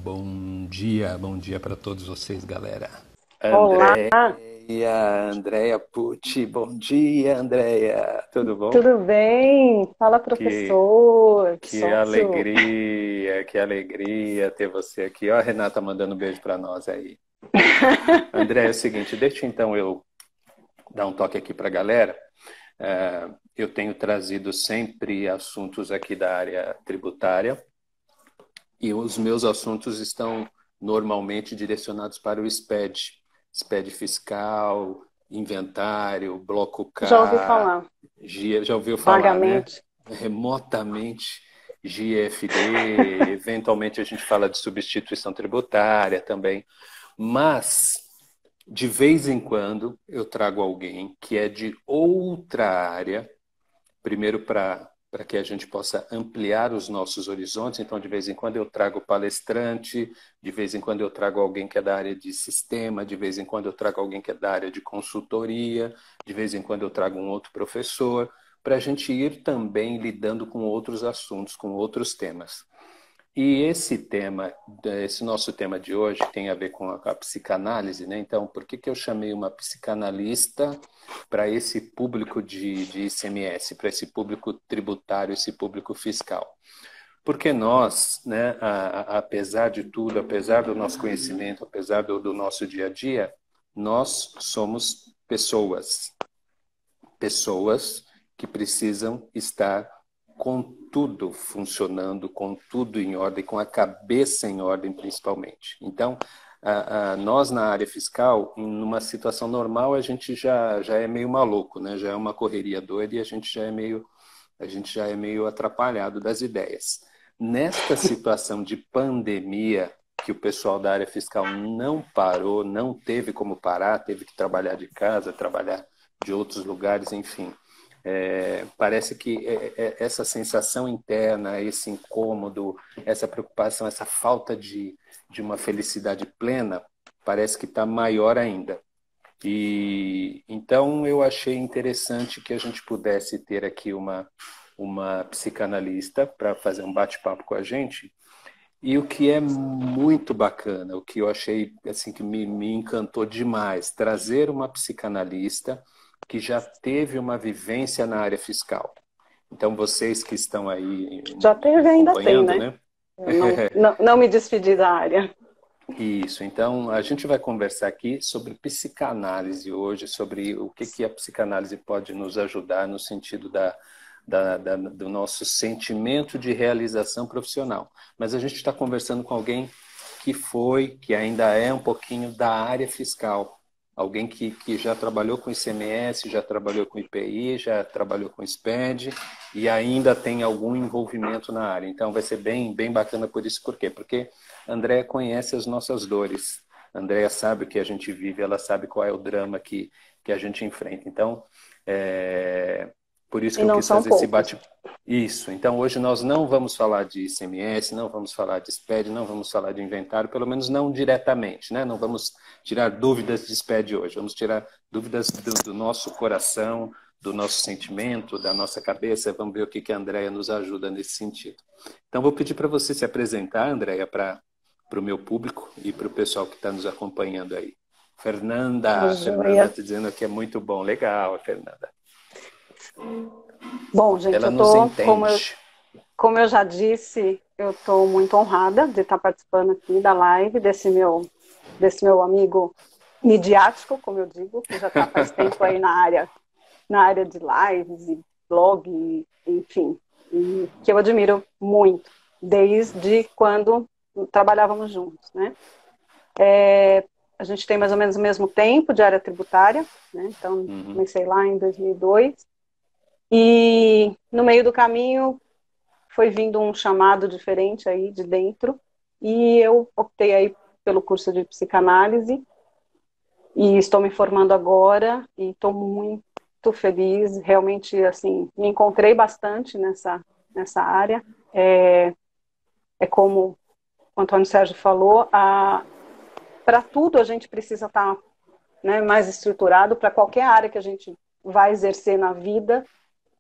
Bom dia para todos vocês, galera. Olá, Andréia Pucci, bom dia, Andréia. Tudo bom? tudo bem? Fala, Que, professor, que sócio. alegria ter você aqui. Ó, a Renata mandando um beijo para nós aí. Andréia, é o seguinte, deixa então eu dar um toque aqui para a galera. Eu tenho trazido sempre assuntos aqui da área tributária e os meus assuntos estão normalmente direcionados para o SPED. SPED fiscal, inventário, bloco Já ouvi K, falar, já ouviu falar, né? vagamente. Remotamente, GFD, eventualmente a gente fala de substituição tributária também. Mas, de vez em quando, eu trago alguém que é de outra área, primeiro para que a gente possa ampliar os nossos horizontes. Então, de vez em quando eu trago palestrante, de vez em quando eu trago alguém que é da área de sistema, de vez em quando eu trago alguém que é da área de consultoria, de vez em quando eu trago um outro professor, para a gente ir também lidando com outros assuntos, com outros temas. E esse tema, esse nosso tema de hoje tem a ver com a psicanálise, né? Então, por que que eu chamei uma psicanalista para esse público de ICMS, para esse público tributário, esse público fiscal? Porque nós, né, apesar de tudo, apesar do nosso conhecimento, apesar do nosso dia a dia, nós somos pessoas, pessoas que precisam estar com tudo funcionando, com tudo em ordem, com a cabeça em ordem, principalmente. Então, nós na área fiscal, em uma situação normal, a gente já é meio maluco, né? Já é uma correria doida e a gente já é meio atrapalhado das ideias. Nesta situação de pandemia, que o pessoal da área fiscal não parou, não teve como parar, teve que trabalhar de casa, trabalhar de outros lugares, enfim. Parece que essa sensação interna, esse incômodo, essa preocupação, essa falta de uma felicidade plena, parece que está maior ainda. E então eu achei interessante que a gente pudesse ter aqui uma psicanalista para fazer um bate-papo com a gente. E o que é muito bacana, o que eu achei assim que me encantou demais, trazer uma psicanalista que já teve uma vivência na área fiscal. Então, vocês que estão aí Já teve e ainda tem, acompanhando, né? né? Eu não me despedi da área. Isso. Então, a gente vai conversar aqui sobre psicanálise hoje, sobre o que, que a psicanálise pode nos ajudar no sentido do nosso sentimento de realização profissional. Mas a gente está conversando com alguém que ainda é um pouquinho da área fiscal. Alguém que já trabalhou com ICMS, já trabalhou com IPI, já trabalhou com SPED e ainda tem algum envolvimento na área. Então vai ser bem bacana por isso. Por quê? Porque a Andréa conhece as nossas dores. A Andréa sabe o que a gente vive, ela sabe qual é o drama que a gente enfrenta. Então, por isso E que eu não quis são fazer esse poucos. bate. Isso. Então, hoje nós não vamos falar de ICMS, não vamos falar de SPED, não vamos falar de inventário, pelo menos não diretamente, né? Não vamos tirar dúvidas de SPED hoje, vamos tirar dúvidas do nosso coração, do nosso sentimento, da nossa cabeça. Vamos ver o que a Andréia nos ajuda nesse sentido. Então, vou pedir para você se apresentar, Andréia, para o meu público e para o pessoal que está nos acompanhando aí. Fernanda Joia. está dizendo que é muito bom. Legal, Fernanda. Bom, gente, Ela nos entende. como eu já disse, eu estou muito honrada de estar participando aqui da live desse meu amigo midiático, como eu digo, que já está faz tempo aí na área de lives e blog, enfim, e que eu admiro muito, desde quando trabalhávamos juntos, né? A gente tem mais ou menos o mesmo tempo de área tributária, né? Então, Uhum. comecei lá em 2002, e no meio do caminho foi vindo um chamado diferente aí de dentro, e eu optei aí pelo curso de psicanálise, e estou me formando agora, e estou muito feliz, realmente, assim, me encontrei bastante nessa área. É como o Antônio Sérgio falou, para tudo a gente precisa estar, né, mais estruturado, para qualquer área que a gente vai exercer na vida,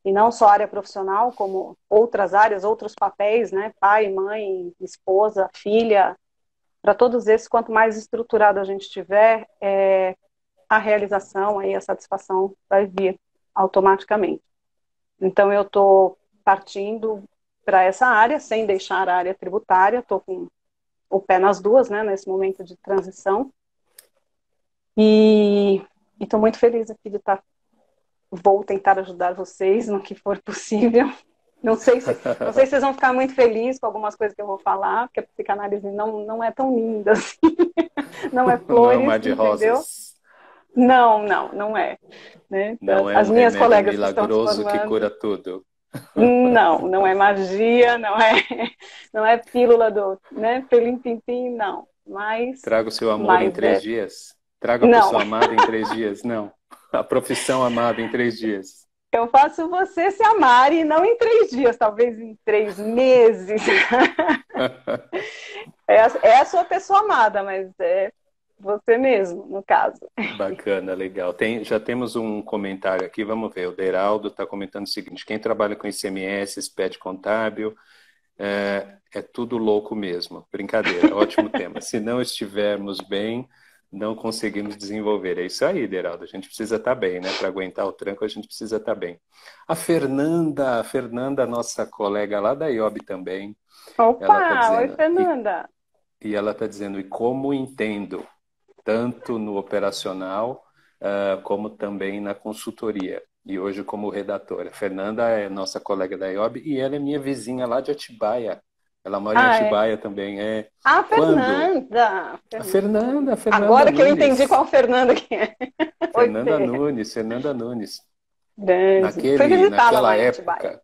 e não só área profissional, como outras áreas, outros papéis, né, pai, mãe, esposa, filha, para todos esses, quanto mais estruturado a gente tiver, a realização, aí, a satisfação vai vir automaticamente. Então, eu estou partindo para essa área, sem deixar a área tributária, estou com o pé nas duas, né, nesse momento de transição, e estou muito feliz aqui de estar, vou tentar ajudar vocês no que for possível. Não sei se vocês vão ficar muito felizes com algumas coisas que eu vou falar, porque a psicanálise não é tão linda assim. Não é Não é um flores, mar de entendeu? rosas. Não é. Né? Não é As um minhas remédio colegas que estão se milagroso que formando, cura tudo. não é magia, não é pílula do, né, pelim-pim-pim, não. Traga o seu amor em Mas 3 dias. Traga a não. pessoa amada em 3 dias. Não. A profissão amada em 3 dias. Eu faço você se amar e não em 3 dias, talvez em 3 meses. É a sua pessoa amada, mas é você mesmo, no caso. Bacana, legal. Já temos um comentário aqui, vamos ver. O Deraldo está comentando o seguinte: quem trabalha com ICMS, SPED contábil, é tudo louco mesmo. Brincadeira, ótimo tema. Se não estivermos bem, não conseguimos desenvolver. É isso aí, Deraldo. A gente precisa estar bem, né? Para aguentar o tranco, a gente precisa estar bem. A Fernanda, nossa colega lá da IOB também, ela está Opa, oi dizendo, Fernanda. e ela está dizendo, e como entendo, tanto no operacional, como também na consultoria. E hoje como redatora. Fernanda é nossa colega da IOB e ela é minha vizinha lá de Atibaia. Ela mora em Ah, é. Atibaia também. Ah, Quando? Fernanda. A Fernanda Agora que eu entendi Nunes. qual Fernanda que é. Oi, Fê. Fernanda Nunes. Grande. Fui visitá-la lá em Atibaia.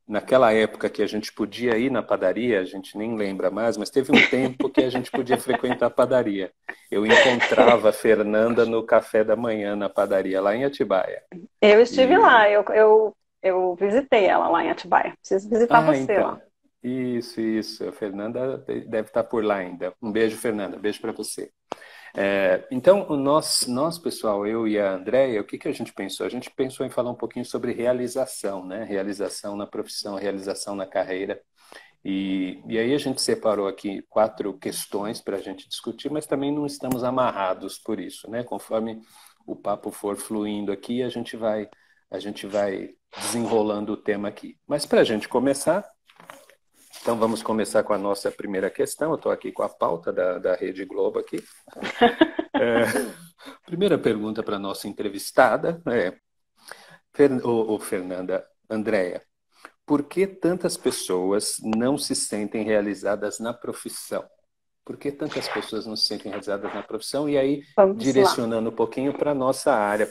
Naquela época que a gente podia ir na padaria, a gente nem lembra mais, mas teve um tempo que a gente podia frequentar a padaria. Eu encontrava a Fernanda no café da manhã na padaria, lá em Atibaia. Eu estive E... lá, eu visitei ela lá em Atibaia. Preciso visitar você lá. Então. Isso. A Fernanda deve estar por lá ainda. Um beijo, Fernanda. Beijo para você. Então, nós, pessoal, eu e a Andréia, o que que a gente pensou? A gente pensou em falar um pouquinho sobre realização, né? Realização na profissão, realização na carreira. E aí a gente separou aqui 4 questões para a gente discutir, mas também não estamos amarrados por isso, né? Conforme o papo for fluindo aqui, a gente vai desenrolando o tema aqui. Mas para a gente começar, então vamos começar com a nossa primeira questão. Eu estou aqui com a pauta da Rede Globo aqui. Primeira pergunta para a nossa entrevistada é, Fernanda, Andréia, por que tantas pessoas não se sentem realizadas na profissão? Por que tantas pessoas não se sentem realizadas na profissão? E aí, Vamos lá. direcionando um pouquinho para a nossa área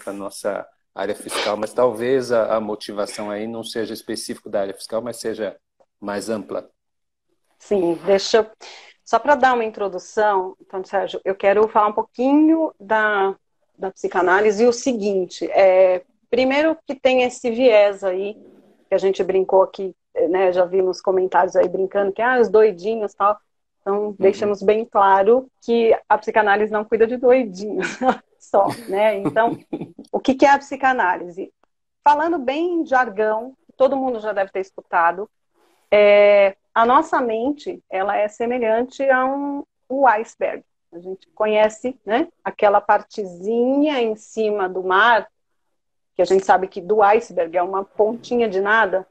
fiscal, mas talvez a motivação aí não seja específico da área fiscal, mas seja mais ampla. Sim, só para dar uma introdução, então, Sérgio, eu quero falar um pouquinho da psicanálise e o seguinte, primeiro que tem esse viés aí, que a gente brincou aqui, né, já vi nos comentários aí brincando que, os doidinhos e tal, então deixamos bem claro que a psicanálise não cuida de doidinhos só, né, então, o que é a psicanálise? Falando bem em jargão, todo mundo já deve ter escutado, a nossa mente, ela é semelhante a um iceberg. A gente conhece, né, aquela partezinha em cima do mar, que a gente sabe que do iceberg é uma pontinha de nada.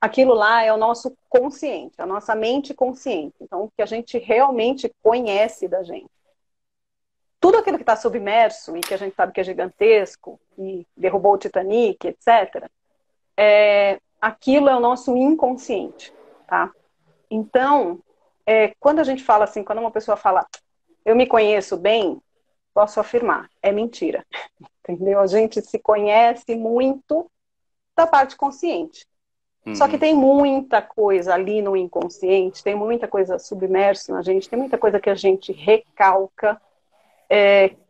Aquilo lá é o nosso consciente, a nossa mente consciente. Então, o que a gente realmente conhece da gente. Tudo aquilo que está submerso e que a gente sabe que é gigantesco e derrubou o Titanic, etc., aquilo é o nosso inconsciente, tá? Então, quando a gente fala assim, quando uma pessoa fala, eu me conheço bem, posso afirmar, é mentira. Entendeu? A gente se conhece muito da parte consciente. Só que tem muita coisa ali no inconsciente, tem muita coisa submersa na gente, tem muita coisa que a gente recalca,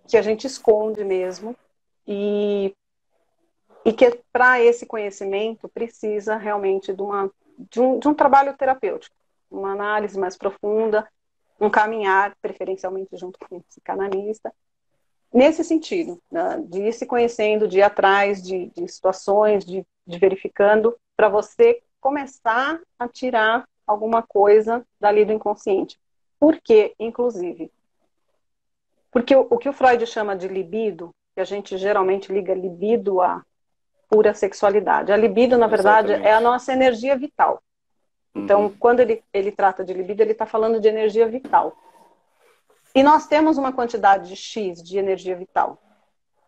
que a gente esconde mesmo, e que para esse conhecimento precisa realmente de um trabalho terapêutico, uma análise mais profunda, um caminhar, preferencialmente junto com um psicanalista, nesse sentido, né, de ir se conhecendo, de ir atrás de situações, de verificando, para você começar a tirar alguma coisa dali do inconsciente. Porque, inclusive, Porque o que o Freud chama de libido, que a gente geralmente liga libido à pura sexualidade. A libido, na verdade, é a Exatamente. nossa energia vital. Então, Uhum. quando ele trata de libido, ele está falando de energia vital. E nós temos uma quantidade de X de energia vital.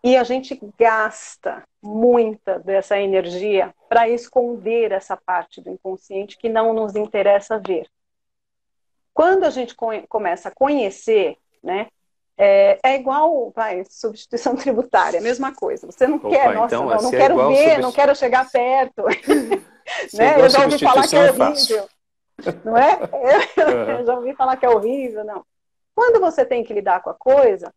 E a gente gasta muita dessa energia para esconder essa parte do inconsciente que não nos interessa ver. Quando a gente começa a conhecer, né, é igual, substituição tributária, mesma coisa. Você não quer, Opa, nossa, então, não, não se é quero igual ver, não quero chegar perto, se é né? igual Eu já ouvi falar que substituição, é é fácil. horrível, não é? Eu Uhum. já ouvi falar que é horrível, não. Quando você tem que lidar com a coisa,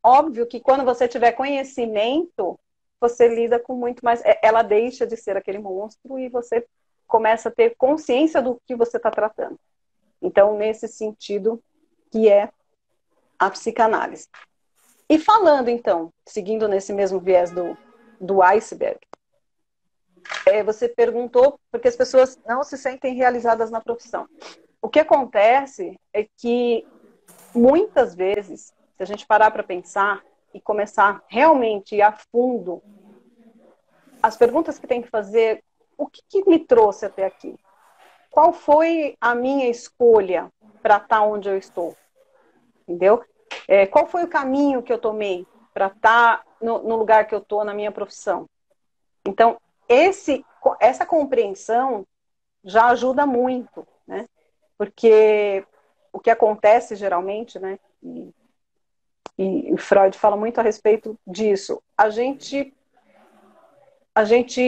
óbvio que quando você tiver conhecimento, você lida com muito mais. Ela deixa de ser aquele monstro e você começa a ter consciência do que você está tratando. Então, nesse sentido, que é a psicanálise. E falando, então, seguindo nesse mesmo viés do iceberg, você perguntou porque as pessoas não se sentem realizadas na profissão. O que acontece é que, muitas vezes, se a gente parar para pensar e começar realmente a ir a fundo, as perguntas que tem que fazer, o que me trouxe até aqui? Qual foi a minha escolha para estar onde eu estou? Entendeu? Qual foi o caminho que eu tomei para estar no lugar que eu estou na minha profissão? Então, essa compreensão já ajuda muito, né? Porque o que acontece geralmente, né? E Freud fala muito a respeito disso. A gente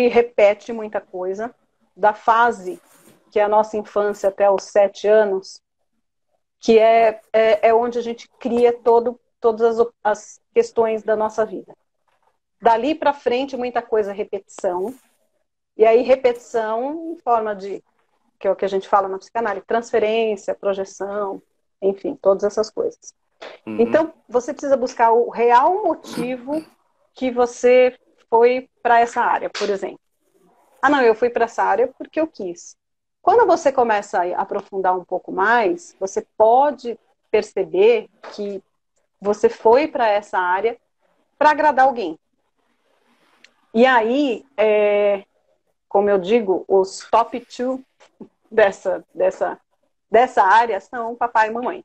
repete muita coisa da fase que é a nossa infância até os 7 anos, que é onde a gente cria todas as questões da nossa vida. Dali para frente, muita coisa é repetição. E aí, repetição em forma de, que é o que a gente fala na psicanálise, transferência, projeção, enfim, todas essas coisas. Uhum. Então, você precisa buscar o real motivo que você foi para essa área, por exemplo. Ah, não, eu fui para essa área porque eu quis. Quando você começa a aprofundar um pouco mais, você pode perceber que você foi para essa área para agradar alguém. E aí, como eu digo, os top 2 dessa área são papai e mamãe.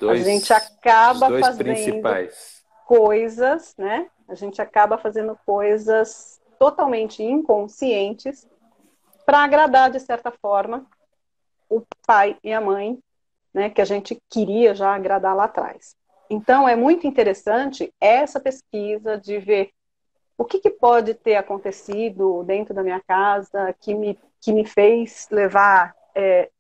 A gente Os acaba dois fazendo principais. coisas, né? A gente acaba fazendo coisas totalmente inconscientes para agradar, de certa forma, o pai e a mãe, né? Que a gente queria já agradar lá atrás. Então, é muito interessante essa pesquisa de ver o que pode ter acontecido dentro da minha casa que me fez levar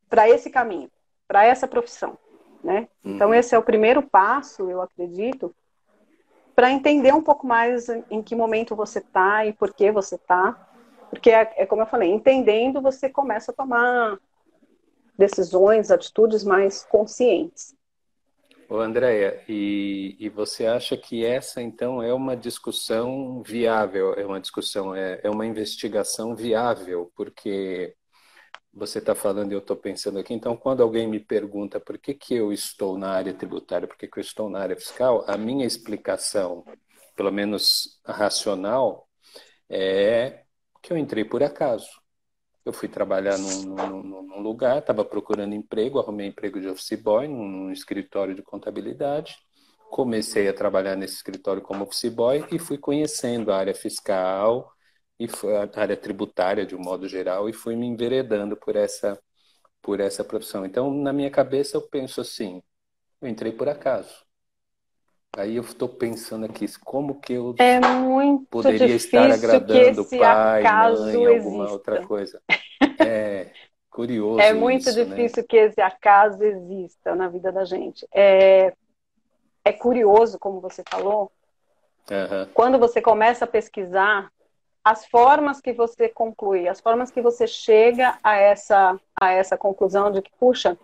para esse caminho, para essa profissão, né? Então, Uhum. esse é o primeiro passo, eu acredito, para entender um pouco mais em que momento você está e por que você está. Porque, como eu falei, entendendo, você começa a tomar decisões, atitudes mais conscientes. Ô, Andréia, e você acha que essa, então, é uma discussão viável, é uma investigação viável, porque você está falando e eu estou pensando aqui, então, quando alguém me pergunta por que que eu estou na área tributária, por que que eu estou na área fiscal, a minha explicação, pelo menos racional, é que eu entrei por acaso. Eu fui trabalhar num lugar, estava procurando emprego, arrumei emprego de office boy num escritório de contabilidade. Comecei a trabalhar nesse escritório como office boy e fui conhecendo a área fiscal e a área tributária de um modo geral e fui me enveredando por essa profissão. Então, na minha cabeça, eu penso assim: eu entrei por acaso. Aí eu estou pensando aqui, como que eu É muito poderia estar difícil que agradando esse pai, mãe, acaso alguma outra exista. coisa? É É curioso muito isso, né? difícil que esse acaso exista na vida da gente. É curioso, como você falou, Aham. quando você começa a pesquisar as formas que você conclui, as formas que você chega a essa conclusão de que, puxa,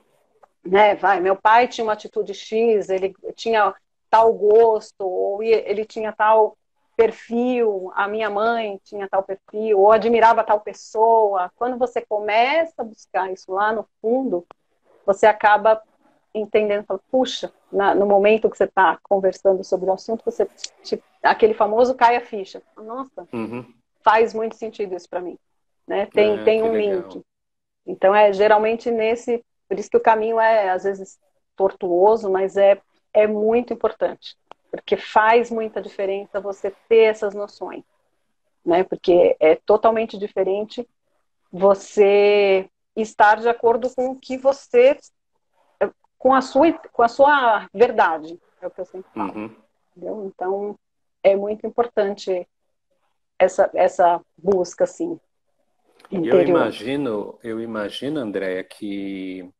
né, meu pai tinha uma atitude X, ele tinha tal gosto, ou ele tinha tal perfil, a minha mãe tinha tal perfil, ou admirava tal pessoa. Quando você começa a buscar isso lá no fundo, você acaba entendendo, fala, puxa, no momento que você está conversando sobre o assunto, você, aquele famoso cai a ficha. Nossa, Uhum. faz muito sentido isso para mim, né? Tem Que um legal. link. Então, geralmente nesse... Por isso que o caminho é, às vezes, tortuoso, mas é muito importante. Porque faz muita diferença você ter essas noções, né? Porque é totalmente diferente você estar de acordo com o que você... com a sua verdade, é o que eu sempre falo. Uhum. Entendeu? Então, é muito importante essa busca, assim, E interior. eu imagino, Andréia, que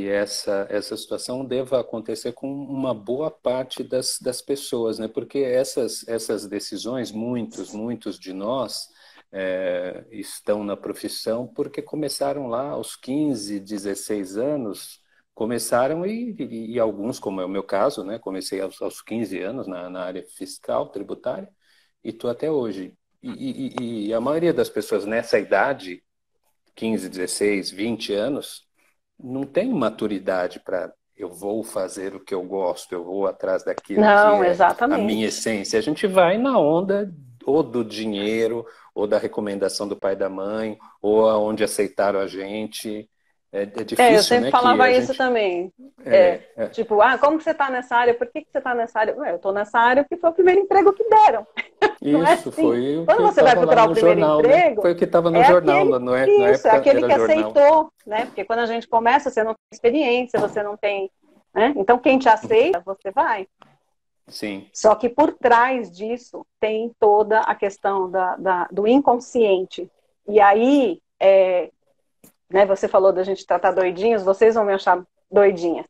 essa situação deva acontecer com uma boa parte das pessoas, né? Porque essas decisões, muitos de nós estão na profissão porque começaram lá aos 15, 16 anos, começaram e alguns, como é o meu caso, né? Comecei aos 15 anos na área fiscal, tributária, e estou até hoje. E a maioria das pessoas nessa idade, 15, 16, 20 anos, não tem maturidade para eu vou fazer o que eu gosto, eu vou atrás daquilo que Não, é a minha exatamente. essência. A gente vai na onda ou do dinheiro, ou da recomendação do pai e da mãe, ou aonde aceitaram a gente. É Eu difícil, sempre né? Que falava a isso gente. também. É, é, Tipo, como que você está nessa área? Por que você está nessa área? Ué, eu estou nessa área porque foi o primeiro emprego que deram. Não é isso assim. foi o que Quando você vai estava lá procurar o no primeiro jornal, né? emprego, Foi o que estava no é jornal, aquele, não é? Na isso, é época aquele era que jornal. aceitou, né? Porque quando a gente começa, você não tem experiência, você não tem, né? Então, quem te aceita, você vai. Sim. Só que por trás disso tem toda a questão do inconsciente. E aí, né, você falou da gente tratar doidinhos, vocês vão me achar doidinha.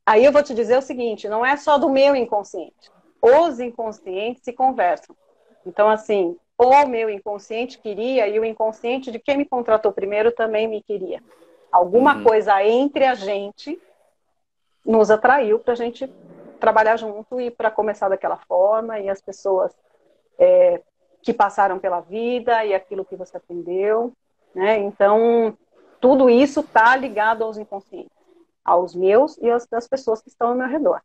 Aí eu vou te dizer o seguinte, não é só do meu inconsciente. Os inconscientes se conversam. Então, assim, o meu inconsciente queria e o inconsciente de quem me contratou primeiro também me queria. Alguma Uhum. coisa entre a gente nos atraiu para a gente trabalhar junto e para começar daquela forma, e as pessoas que passaram pela vida e aquilo que você aprendeu, né? Então, tudo isso está ligado aos inconscientes, aos meus e aos das pessoas que estão ao meu redor.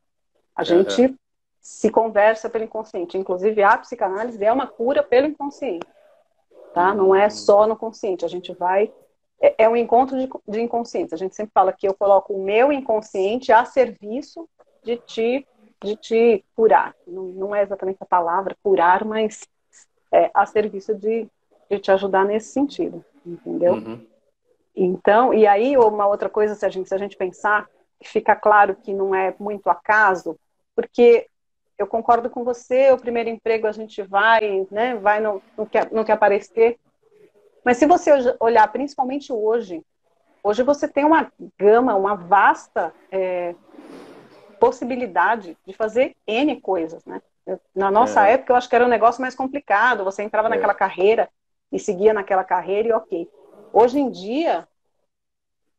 A Aham. gente se conversa pelo inconsciente. Inclusive, a psicanálise é uma cura pelo inconsciente, tá? Não é Hum. só no consciente. A gente vai... É um encontro de inconscientes. A gente sempre fala que eu coloco o meu inconsciente a serviço de te curar. Não é exatamente a palavra curar, mas a serviço de te ajudar nesse sentido, entendeu? Uhum. Então, e aí uma outra coisa, se a gente pensar, fica claro que não é muito acaso, porque eu concordo com você, o primeiro emprego a gente vai, né, vai no que aparecer, mas se você olhar principalmente hoje você tem uma gama, uma vasta possibilidade de fazer N coisas, né? Na nossa Aham. época, eu acho que era um negócio mais complicado, você entrava naquela É. carreira e seguia naquela carreira e ok. Hoje em dia,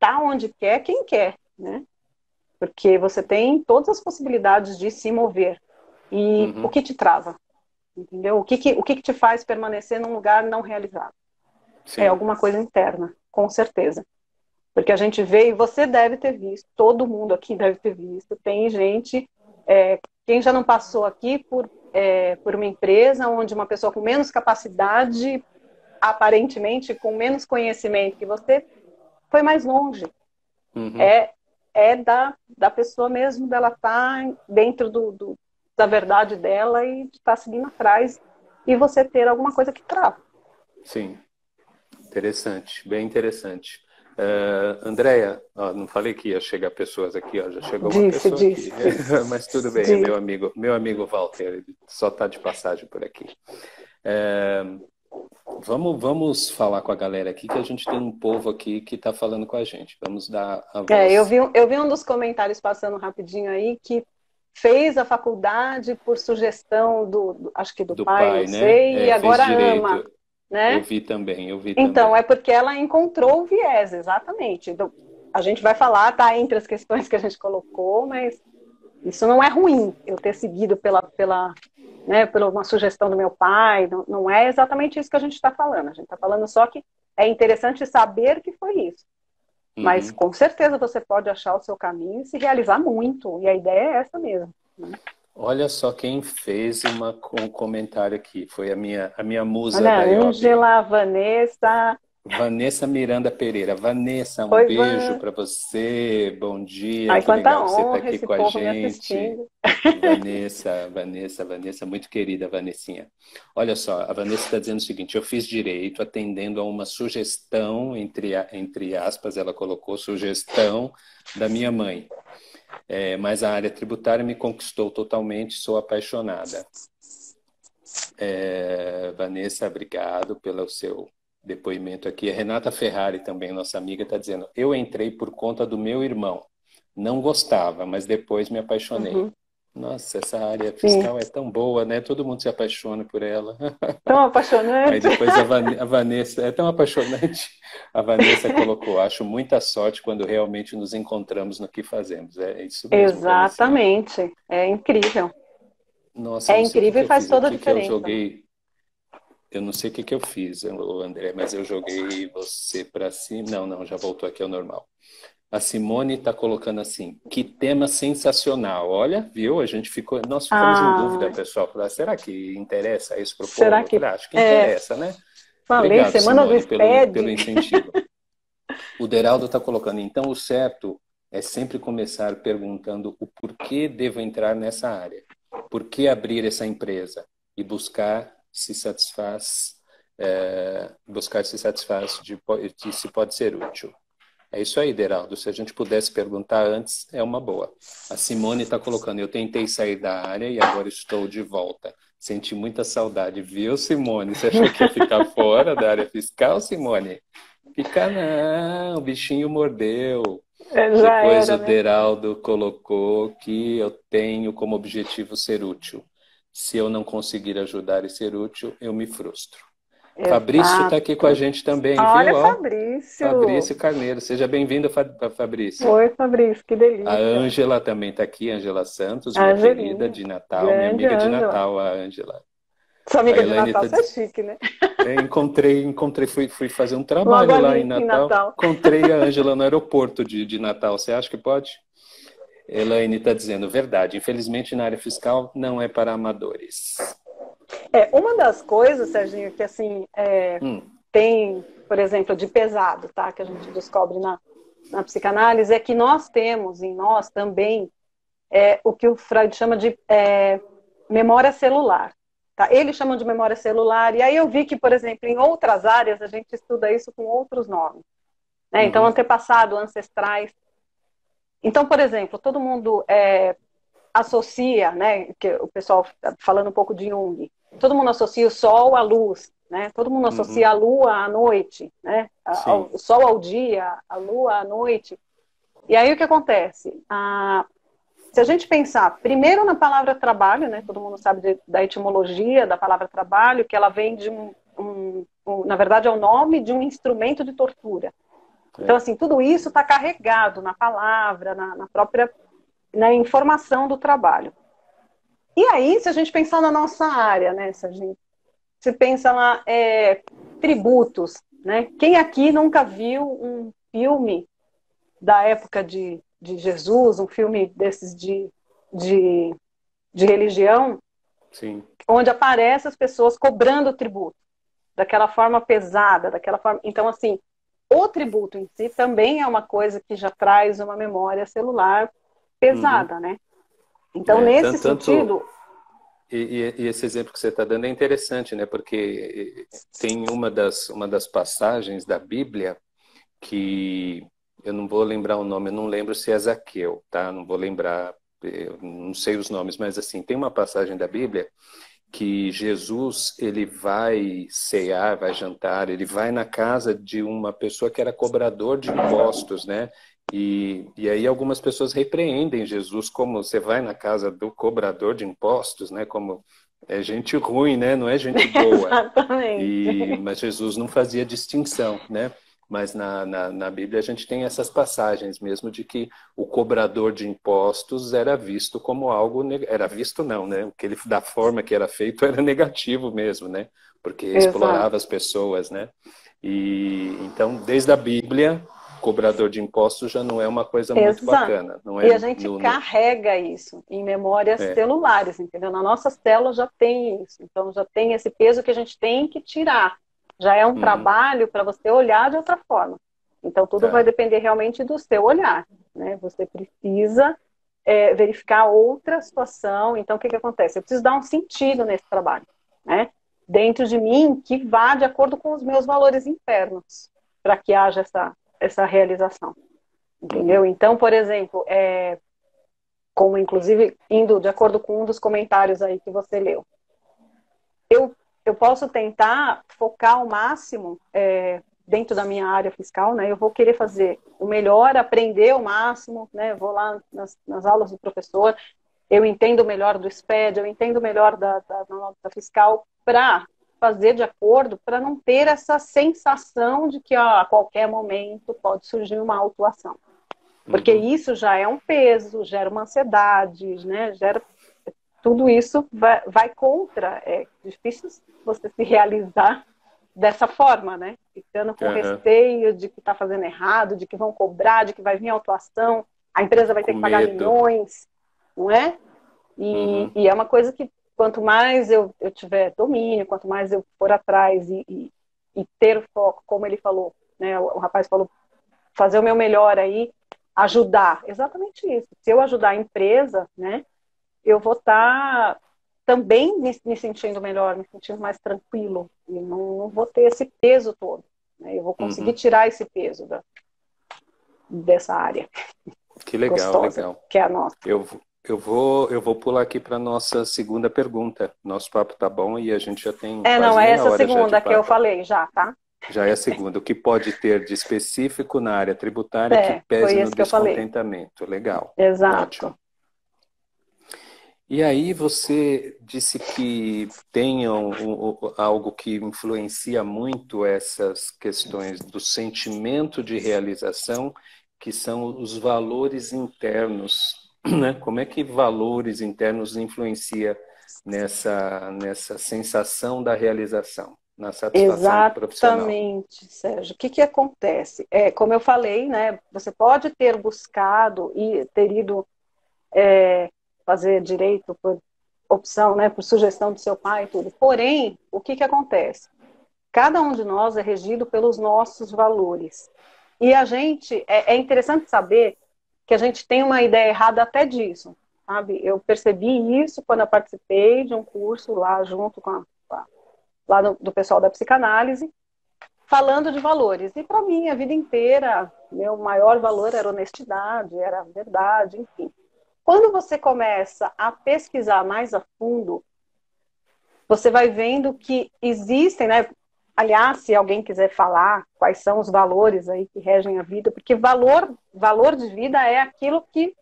tá onde quer quem quer, né? Porque você tem todas as possibilidades de se mover. E o Uhum. que te trava? Entendeu? O que te faz permanecer num lugar não realizado? É Sim. alguma coisa interna, com certeza. Porque a gente vê, e você deve ter visto, todo mundo aqui deve ter visto, tem gente, quem já não passou aqui por uma empresa onde uma pessoa com menos capacidade, aparentemente com menos conhecimento que você, foi mais longe. Uhum. É da pessoa mesmo, dela estar dentro da verdade dela e estar seguindo atrás, e você ter alguma coisa que trava. Sim. Interessante, bem interessante. Andréia, ó, não falei que ia chegar pessoas aqui, ó, já chegou uma pessoa aqui, mas tudo bem, é Disse. meu amigo Walter, ele só está de passagem por aqui. É, vamos falar com a galera aqui, que a gente tem um povo aqui que está falando com a gente. Vamos dar a Eu voz vi um dos comentários passando rapidinho aí que fez a faculdade por sugestão acho que do do pai, não pai, né? sei, e Fez agora ama, direito. né? Eu vi Então, é também. porque ela encontrou o viés, exatamente. Então, a gente vai falar, tá entre as questões que a gente colocou, mas isso não é ruim, eu ter seguido pela uma sugestão do meu pai, não é exatamente isso que a gente está falando. A gente está falando só que é interessante saber que foi isso. Mas Uhum. com certeza você pode achar o seu caminho e se realizar muito. E a ideia é essa mesmo, né? Olha só quem fez um comentário aqui. Foi a minha musa Olha, da IOB. Ângela, Vanessa, Vanessa Miranda Pereira. Vanessa, um oi, beijo Van. para você. Bom dia, Ai, que quanta legal que você está honra aqui esse com a povo me gente. assistindo. Vanessa, muito querida, Vanessinha. Olha só, a Vanessa está dizendo o seguinte: eu fiz direito atendendo a uma sugestão, entre aspas, ela colocou sugestão da minha mãe. Mas a área tributária me conquistou totalmente, sou apaixonada. Vanessa, obrigado pelo seu depoimento aqui. A Renata Ferrari, também nossa amiga, está dizendo: eu entrei por conta do meu irmão. Não gostava, mas depois me apaixonei. Uhum, Nossa, essa área sim, fiscal é tão boa, né? Todo mundo se apaixona por ela. tão Aí apaixonante. depois a Vanessa, é tão apaixonante. A Vanessa colocou: acho muita sorte quando realmente nos encontramos no que fazemos. É isso mesmo, Vanessinha. Exatamente, é incrível. Nossa, eu É não sei o que incrível que e eu faz fiz toda a aqui, que eu diferença, né? joguei. Eu não sei o que que eu fiz, André, mas eu joguei você para cima. Não, não, já voltou aqui ao normal. A Simone está colocando assim: que tema sensacional. Olha, viu? Nós ficamos em dúvida, Ah, pessoal. Falei, será que interessa isso para o será povo? Eu que falei, acho que é? interessa, né? Falei, Obrigado, semana do Simone, pelo SPED. incentivo. O Deraldo está colocando, então o certo é sempre começar perguntando o porquê devo entrar nessa área, por que abrir essa empresa e buscar se satisfaz de se pode ser útil. É isso aí, Deraldo. Se a gente pudesse perguntar antes, é uma boa. A Simone está colocando, eu tentei sair da área e agora estou de volta. Senti muita saudade, viu, Simone? Você achou que ia ficar fora da área fiscal, Simone? Fica não, o bichinho mordeu. É, já Depois o era, né? Deraldo colocou que eu tenho como objetivo ser útil. Se eu não conseguir ajudar e ser útil, eu me frustro. Fabrício está aqui com a Exato. gente também, viu? Olha, Ó, Fabrício. Fabrício Carneiro. Seja bem-vindo, Fabrício. Oi, Fabrício, que A delícia. Ângela também está aqui, Ângela Santos, A minha querida Angelinha, de Natal, minha grande amiga de Ângela. Natal, a Ângela. Sua A amiga de Elaine Natal, está você é chique, né? fui fazer um Logo trabalho lá em ali, em Natal. Natal. Encontrei a Ângela no aeroporto de Natal. Você acha que pode? Elaine está dizendo, verdade. Infelizmente, na área fiscal, não é para amadores. É, uma das coisas, Serginho, que assim, Hum, tem, por exemplo, de pesado, tá? Que a gente descobre na psicanálise, é que nós temos em nós também o que o Freud chama de memória celular. Tá? Eles chamam de memória celular, e aí eu vi que, por exemplo, em outras áreas a gente estuda isso com outros nomes. Né? Então, uhum, antepassado, ancestrais. Então, por exemplo, todo mundo associa, né, que o pessoal falando um pouco de Jung, todo mundo associa o sol à luz, né? Todo mundo associa uhum, a lua à noite, né? sim. O sol ao dia, a lua à noite. E aí o que acontece? Se a gente pensar primeiro na palavra trabalho, né? Todo mundo sabe da etimologia da palavra trabalho, que ela vem de na verdade é o nome de um instrumento de tortura. Então, É. assim, tudo isso está carregado na palavra, na própria na informação do trabalho. E aí, se a gente pensar na nossa área, né, se a gente se pensa lá, tributos, né? Quem aqui nunca viu um filme da época de Jesus, um filme desses de, de religião, Sim. onde aparecem as pessoas cobrando tributo, daquela forma pesada, daquela forma. Então, assim, o tributo em si também é uma coisa que já traz uma memória celular Uhum. pesada, né? Então, É, nesse tanto, sentido, e esse exemplo que você está dando é interessante, né? Porque tem uma das passagens da Bíblia que eu não vou lembrar o nome, eu não lembro se é Zaqueu, tá? Não vou lembrar, eu não sei os nomes, mas assim, tem uma passagem da Bíblia que Jesus, ele vai cear, vai jantar, ele vai na casa de uma pessoa que era cobrador de impostos, né? E aí algumas pessoas repreendem Jesus como você vai na casa do cobrador de impostos, né? Como é gente ruim, né? Não é gente boa. exatamente. Mas Jesus não fazia distinção, né? Mas na Bíblia a gente tem essas passagens mesmo de que o cobrador de impostos era visto como algo, era visto não, né? Que ele, da forma que era feito era negativo mesmo, né? Porque Exato. explorava as pessoas, né? E então, desde a Bíblia, cobrador de impostos já não é uma coisa muito Exato. bacana. Não E é a gente carrega isso em memórias celulares, entendeu? Na nossa célula já tem isso. Então já tem esse peso que a gente tem que tirar. Já é um trabalho para você olhar de outra forma. Então tudo vai depender realmente do seu olhar, né? Você precisa verificar outra situação. Então o que acontece? Eu preciso dar um sentido nesse trabalho, né? Dentro de mim que vá de acordo com os meus valores internos, para que haja essa realização. Entendeu? Então, por exemplo, como inclusive indo de acordo com um dos comentários aí que você leu, eu posso tentar focar ao máximo dentro da minha área fiscal, né? Eu vou querer fazer o melhor, aprender o máximo, né? Vou lá nas aulas do professor, eu entendo melhor do SPED, eu entendo melhor da nota fiscal para fazer de acordo, para não ter essa sensação de que a qualquer momento pode surgir uma autuação. Porque isso já é um peso, gera uma ansiedade, né? Tudo isso vai contra. É difícil você se realizar dessa forma, né? Ficando com receio de que está fazendo errado, de que vão cobrar, de que vai vir autuação, a empresa vai ter que pagar milhões, não é? E é uma coisa que quanto mais eu tiver domínio, quanto mais eu for atrás e ter foco, como ele falou, né? O rapaz falou, fazer o meu melhor aí, ajudar, exatamente isso. Se eu ajudar a empresa, né, eu vou estar também me sentindo melhor, me sentindo mais tranquilo, e não vou ter esse peso todo, né, eu vou conseguir tirar esse peso dessa área. Que legal, gostosa, legal. Que é a nossa. Eu vou pular aqui para a nossa segunda pergunta. Nosso papo tá bom e a gente já tem quase não, é meia essa hora segunda já de que eu papo. falei já, tá? Já é a segunda. O que pode ter de específico na área tributária que pese no descontentamento. Legal. Exato. Ótimo. E aí você disse que tem algo que influencia muito essas questões do sentimento de realização, que são os valores internos, né? Como é que valores internos influencia nessa sensação da realização? Na satisfação profissional. Exatamente, Sérgio. O que acontece? Como eu falei, né, você pode ter buscado e ter ido fazer direito por opção, né, por sugestão do seu pai e tudo. Porém, o que acontece? Cada um de nós é regido pelos nossos valores. E a gente, é interessante saber que a gente tem uma ideia errada até disso, sabe? Eu percebi isso quando eu participei de um curso lá junto com lá do pessoal da psicanálise, falando de valores. E para mim, a vida inteira, meu maior valor era honestidade, era verdade, enfim. Quando você começa a pesquisar mais a fundo, você vai vendo que existem, né? Aliás, se alguém quiser falar quais são os valores aí que regem a vida, porque valor de vida é aquilo que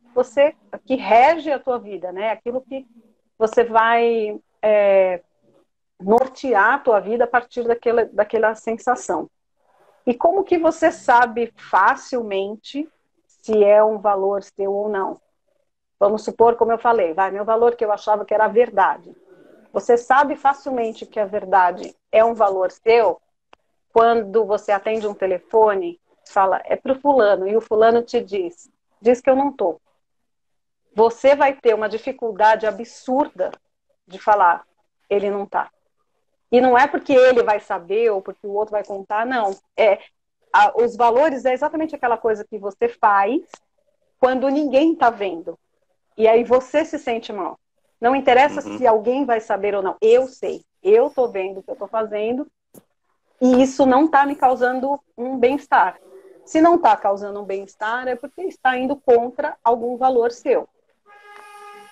que rege a tua vida, né? Aquilo que você vai nortear a tua vida a partir daquela sensação. E como que você sabe facilmente se é um valor seu ou não? Vamos supor, como eu falei, meu valor que eu achava que era a verdade. Você sabe facilmente que a verdade é um valor seu quando você atende um telefone, fala, é para o fulano, e o fulano te diz que eu não estou. Você vai ter uma dificuldade absurda de falar, ele não está. E não é porque ele vai saber ou porque o outro vai contar, não. Os valores é exatamente aquela coisa que você faz quando ninguém está vendo. E aí você se sente mal. Não interessa se alguém vai saber ou não. Eu sei. Eu estou vendo o que eu estou fazendo e isso não está me causando um bem-estar. Se não está causando um bem-estar, é porque está indo contra algum valor seu.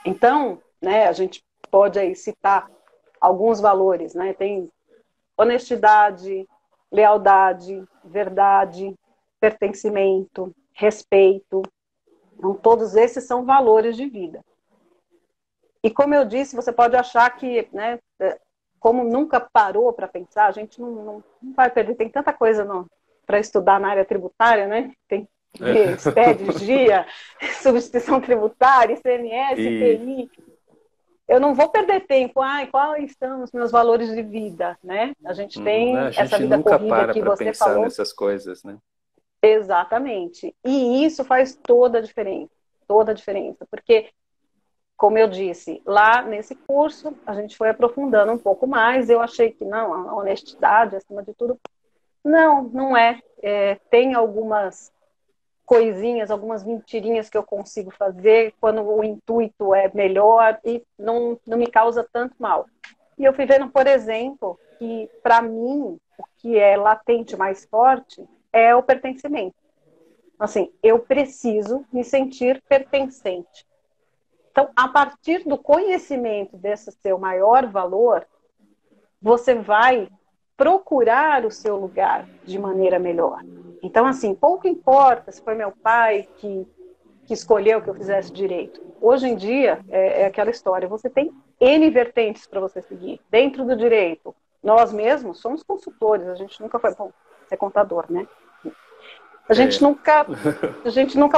Então, né, a gente pode aí citar alguns valores, né? Tem honestidade, lealdade, verdade, pertencimento, respeito. Então, todos esses são valores de vida. E como eu disse, você pode achar que, né, como nunca parou para pensar, a gente não vai perder. Tem tanta coisa para estudar na área tributária, né? Tem SPED, GIA, substituição tributária, ICMS, IPI. Eu não vou perder tempo. Quais são os meus valores de vida, né? A gente tem essa vida corrida que você falou. A gente nunca para pensar nessas coisas, né? Exatamente. E isso faz toda a diferença, porque, como eu disse, lá nesse curso, a gente foi aprofundando um pouco mais, eu achei que não, a honestidade, acima de tudo, não, não é. Tem algumas coisinhas, algumas mentirinhas que eu consigo fazer quando o intuito é melhor e não me causa tanto mal. E eu fui vendo, por exemplo, que para mim, o que é latente mais forte é o pertencimento. Assim, eu preciso me sentir pertencente. Então, a partir do conhecimento desse seu maior valor, você vai procurar o seu lugar de maneira melhor. Então, assim, pouco importa se foi meu pai que escolheu que eu fizesse direito. Hoje em dia, é aquela história, você tem N vertentes para você seguir. Dentro do direito, nós mesmos somos consultores, a gente nunca foi, bom, é contador, né? A gente nunca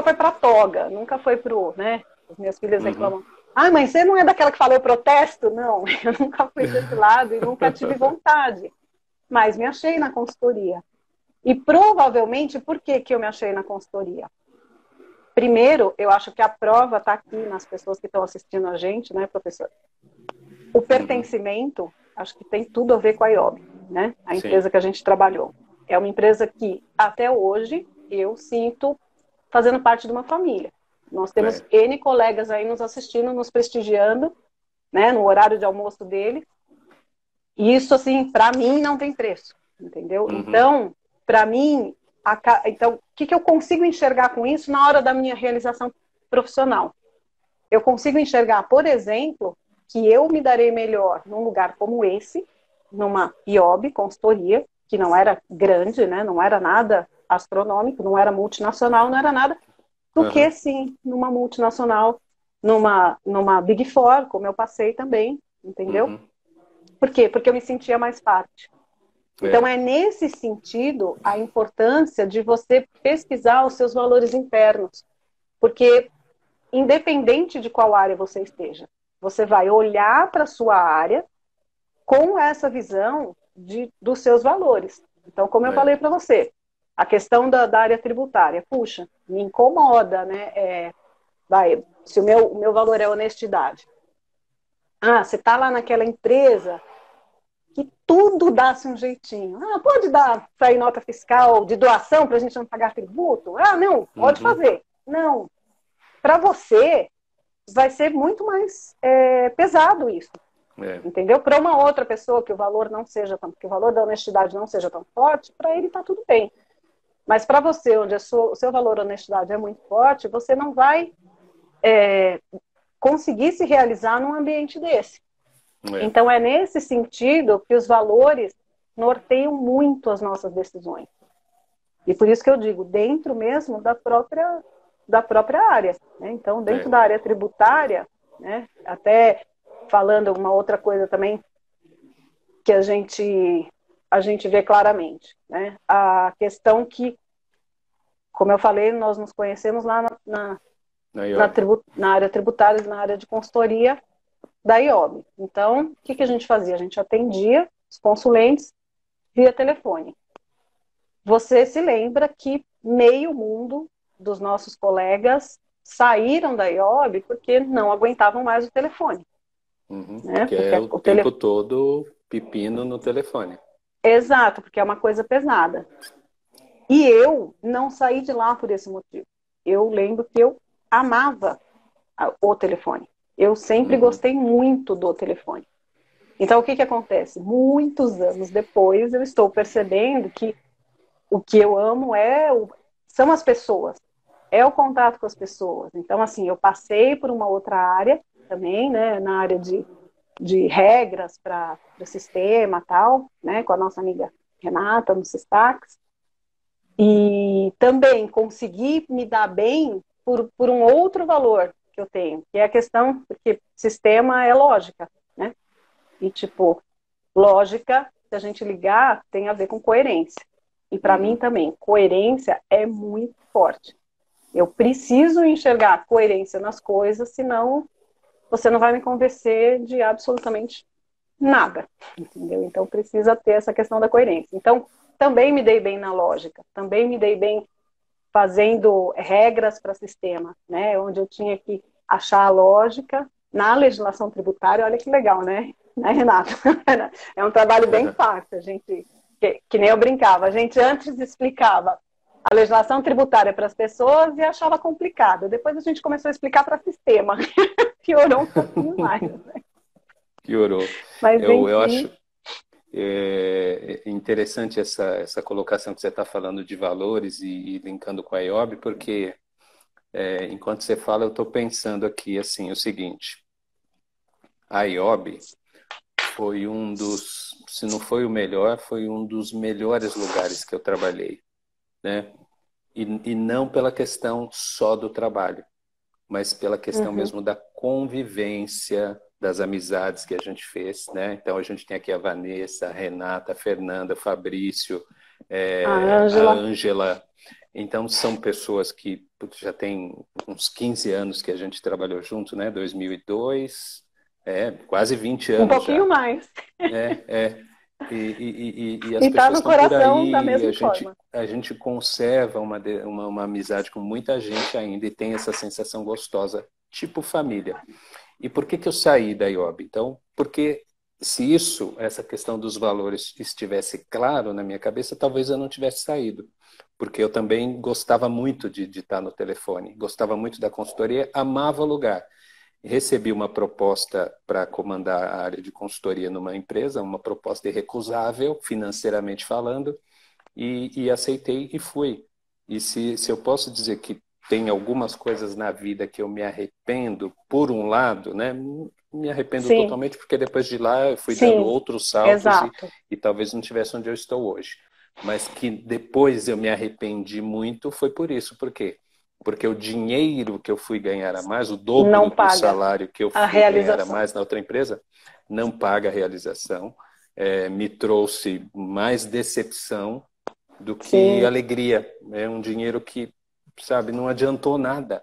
foi para toga, nunca foi pro, né? As minhas filhas reclamam. Ah, mas você não é daquela que falou eu protesto? Não, eu nunca fui desse lado e nunca tive vontade. Mas me achei na consultoria. E provavelmente, por que eu me achei na consultoria? Primeiro, eu acho que a prova está aqui nas pessoas que estão assistindo a gente, né, professor? O pertencimento, acho que tem tudo a ver com a IOB, né? A empresa que a gente trabalhou. É uma empresa que, até hoje, eu sinto fazendo parte de uma família. Nós temos N colegas aí nos assistindo, nos prestigiando, né, no horário de almoço dele. E isso, assim, para mim não tem preço, entendeu? Então, para mim, então, o que eu consigo enxergar com isso na hora da minha realização profissional? Eu consigo enxergar, por exemplo, que eu me darei melhor num lugar como esse, numa IOB, consultoria, que não era grande, né, não era nada astronômico, não era multinacional, não era nada, do que, sim, numa multinacional, numa Big Four, como eu passei também, entendeu? Por quê? Porque eu me sentia mais parte. Então, é nesse sentido a importância de você pesquisar os seus valores internos. Porque, independente de qual área você esteja, você vai olhar para a sua área com essa visão dos seus valores. Então, como eu falei para você, a questão da área tributária, puxa, me incomoda, né? Se o meu valor é honestidade. Ah, você está lá naquela empresa que tudo dá-se um jeitinho. Ah, pode sair nota fiscal de doação para a gente não pagar tributo? Ah, não, pode fazer. Não. Para você, vai ser muito mais pesado isso. Entendeu? Para uma outra pessoa que o valor não seja tão, que o valor da honestidade não seja tão forte, para ele está tudo bem. Mas para você, onde o seu valor da honestidade é muito forte, você não vai conseguir se realizar num ambiente desse. Então, é nesse sentido que os valores norteiam muito as nossas decisões. E por isso que eu digo, dentro mesmo da própria área. Né? Então, dentro da área tributária, né? Até falando uma outra coisa também que a gente vê claramente. Né? A questão que, como eu falei, nós nos conhecemos lá na área tributária, na área de consultoria da IOB. Então, o que a gente fazia? A gente atendia os consulentes via telefone. Você se lembra que meio mundo dos nossos colegas saíram da IOB porque não aguentavam mais o telefone. Né? Porque é o tempo todo pepino no telefone. Exato, porque é uma coisa pesada. E eu não saí de lá por esse motivo. Eu lembro que eu amava o telefone. Eu sempre gostei muito do telefone. Então, o que acontece? Muitos anos depois, eu estou percebendo que o que eu amo são as pessoas. É o contato com as pessoas. Então, assim, eu passei por uma outra área também, né, na área de regras para o sistema e tal, né, com a nossa amiga Renata, no Sistax. E também consegui me dar bem por um outro valor que eu tenho, que é a questão, porque sistema é lógica, né? E, tipo, lógica, se a gente ligar, tem a ver com coerência. E para mim também, coerência é muito forte. Eu preciso enxergar coerência nas coisas, senão você não vai me convencer de absolutamente nada, entendeu? Então precisa ter essa questão da coerência. Então, também me dei bem na lógica, também me dei bem fazendo regras para sistema, né? Onde eu tinha que achar a lógica na legislação tributária. Olha que legal, né, Renato? É um trabalho bem fácil. A gente, que nem eu brincava, a gente antes explicava a legislação tributária para as pessoas e achava complicado. Depois a gente começou a explicar para sistema. Piorou um pouquinho mais. Né? Piorou. Mas, Eu enfim... acho interessante essa colocação que você está falando de valores e linkando com a IOB, porque enquanto você fala, eu estou pensando aqui assim, o seguinte, a IOB foi um dos, se não foi o melhor, foi um dos melhores lugares que eu trabalhei, né? E não pela questão só do trabalho, mas pela questão mesmo da convivência, das amizades que a gente fez, né? Então a gente tem aqui a Vanessa, a Renata, a Fernanda, o Fabrício, A a Ângela. Ângela. Então são pessoas que já tem uns 15 anos que a gente trabalhou junto, né? 2002, quase 20 Um anos pouquinho já. mais. É. E as E tá pessoas no estão por coração da aí, mesma forma. a gente conserva uma amizade com muita gente ainda e tem essa sensação gostosa, tipo família. E por que eu saí da IOB? Então, porque se essa questão dos valores estivesse claro na minha cabeça, talvez eu não tivesse saído. Porque eu também gostava muito de estar no telefone, gostava muito da consultoria, amava o lugar. Recebi uma proposta para comandar a área de consultoria numa empresa, uma proposta irrecusável, financeiramente falando, e aceitei e fui. E se eu posso dizer que tem algumas coisas na vida que eu me arrependo, por um lado, né? Me arrependo Sim, totalmente, porque depois de lá eu fui dando sim, outros saltos exato. e talvez não estivesse onde eu estou hoje. Mas que depois eu me arrependi muito foi por isso. Por quê? Porque o dinheiro que eu fui ganhar a mais, o Não dobro do paga salário que eu a fui ganhar a realização. mais na outra empresa, não paga a realização. Me trouxe mais decepção do que Sim, alegria. É um dinheiro que, sabe, não adiantou nada.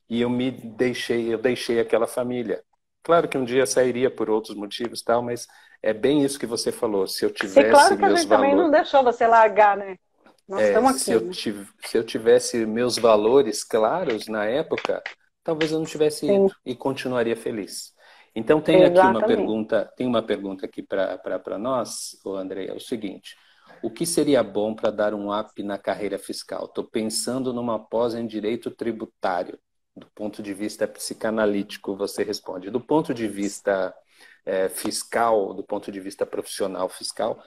E eu deixei aquela família. Claro que um dia sairia por outros motivos, tal, mas é bem isso que você falou. Se eu sim, tivesse claro que a meus gente também não valores, deixou você largar, né? Nós estamos aqui, né? se eu tivesse meus valores claros na época, talvez eu não tivesse Sim, ido e continuaria feliz. Então exatamente. tem uma pergunta aqui para nós, o André, é o seguinte: o que seria bom para dar um up na carreira fiscal? Estou pensando numa pós em direito tributário, do ponto de vista psicanalítico, você responde. Do ponto de vista fiscal, do ponto de vista profissional fiscal,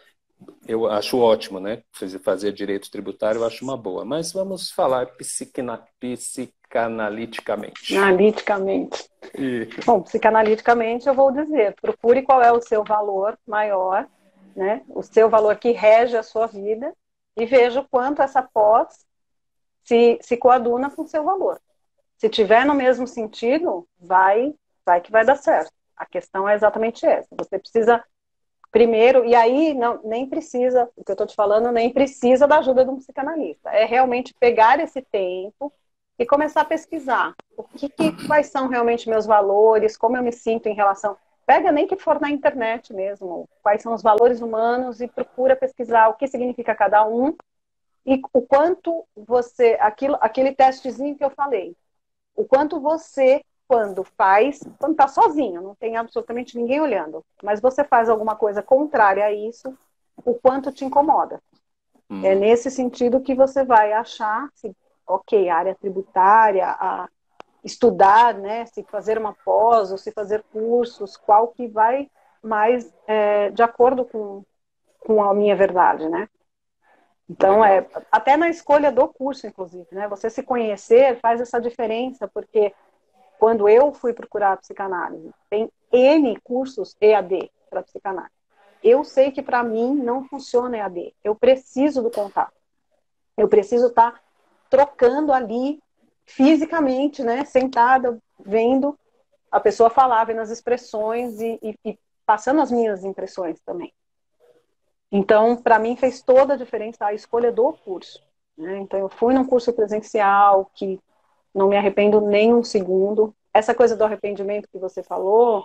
eu acho ótimo, né? Fazer direito tributário eu acho uma boa. Mas vamos falar psicanaliticamente. Analiticamente. E... Bom, psicanaliticamente eu vou dizer, procure qual é o seu valor maior, né? O seu valor que rege a sua vida e veja o quanto essa pós se coaduna com o seu valor. Se tiver no mesmo sentido, vai que vai dar certo. A questão é exatamente essa. Você precisa primeiro, e aí não, nem precisa, o que eu estou te falando, nem precisa da ajuda de um psicanalista. É realmente pegar esse tempo e começar a pesquisar. Quais são realmente meus valores, como eu me sinto em relação. Pega nem que for na internet mesmo, quais são os valores humanos e procura pesquisar o que significa cada um e o quanto você, aquele testezinho que eu falei, o quanto você, quando está sozinho, não tem absolutamente ninguém olhando, mas você faz alguma coisa contrária a isso, o quanto te incomoda. É nesse sentido que você vai achar, se, ok, a área tributária, a estudar, né, se fazer uma pós ou se fazer cursos, qual que vai mais de acordo com a minha verdade, né? Então, Legal. até na escolha do curso, inclusive, né? Você se conhecer faz essa diferença, porque quando eu fui procurar a psicanálise, tem N cursos EAD para psicanálise. Eu sei que para mim não funciona EAD. Eu preciso do contato. Eu preciso estar trocando ali fisicamente, né? Sentada, vendo a pessoa falar, vendo as expressões e passando as minhas impressões também. Então, para mim fez toda a diferença a escolha do curso. Né? Então, eu fui num curso presencial que não me arrependo nem um segundo. Essa coisa do arrependimento que você falou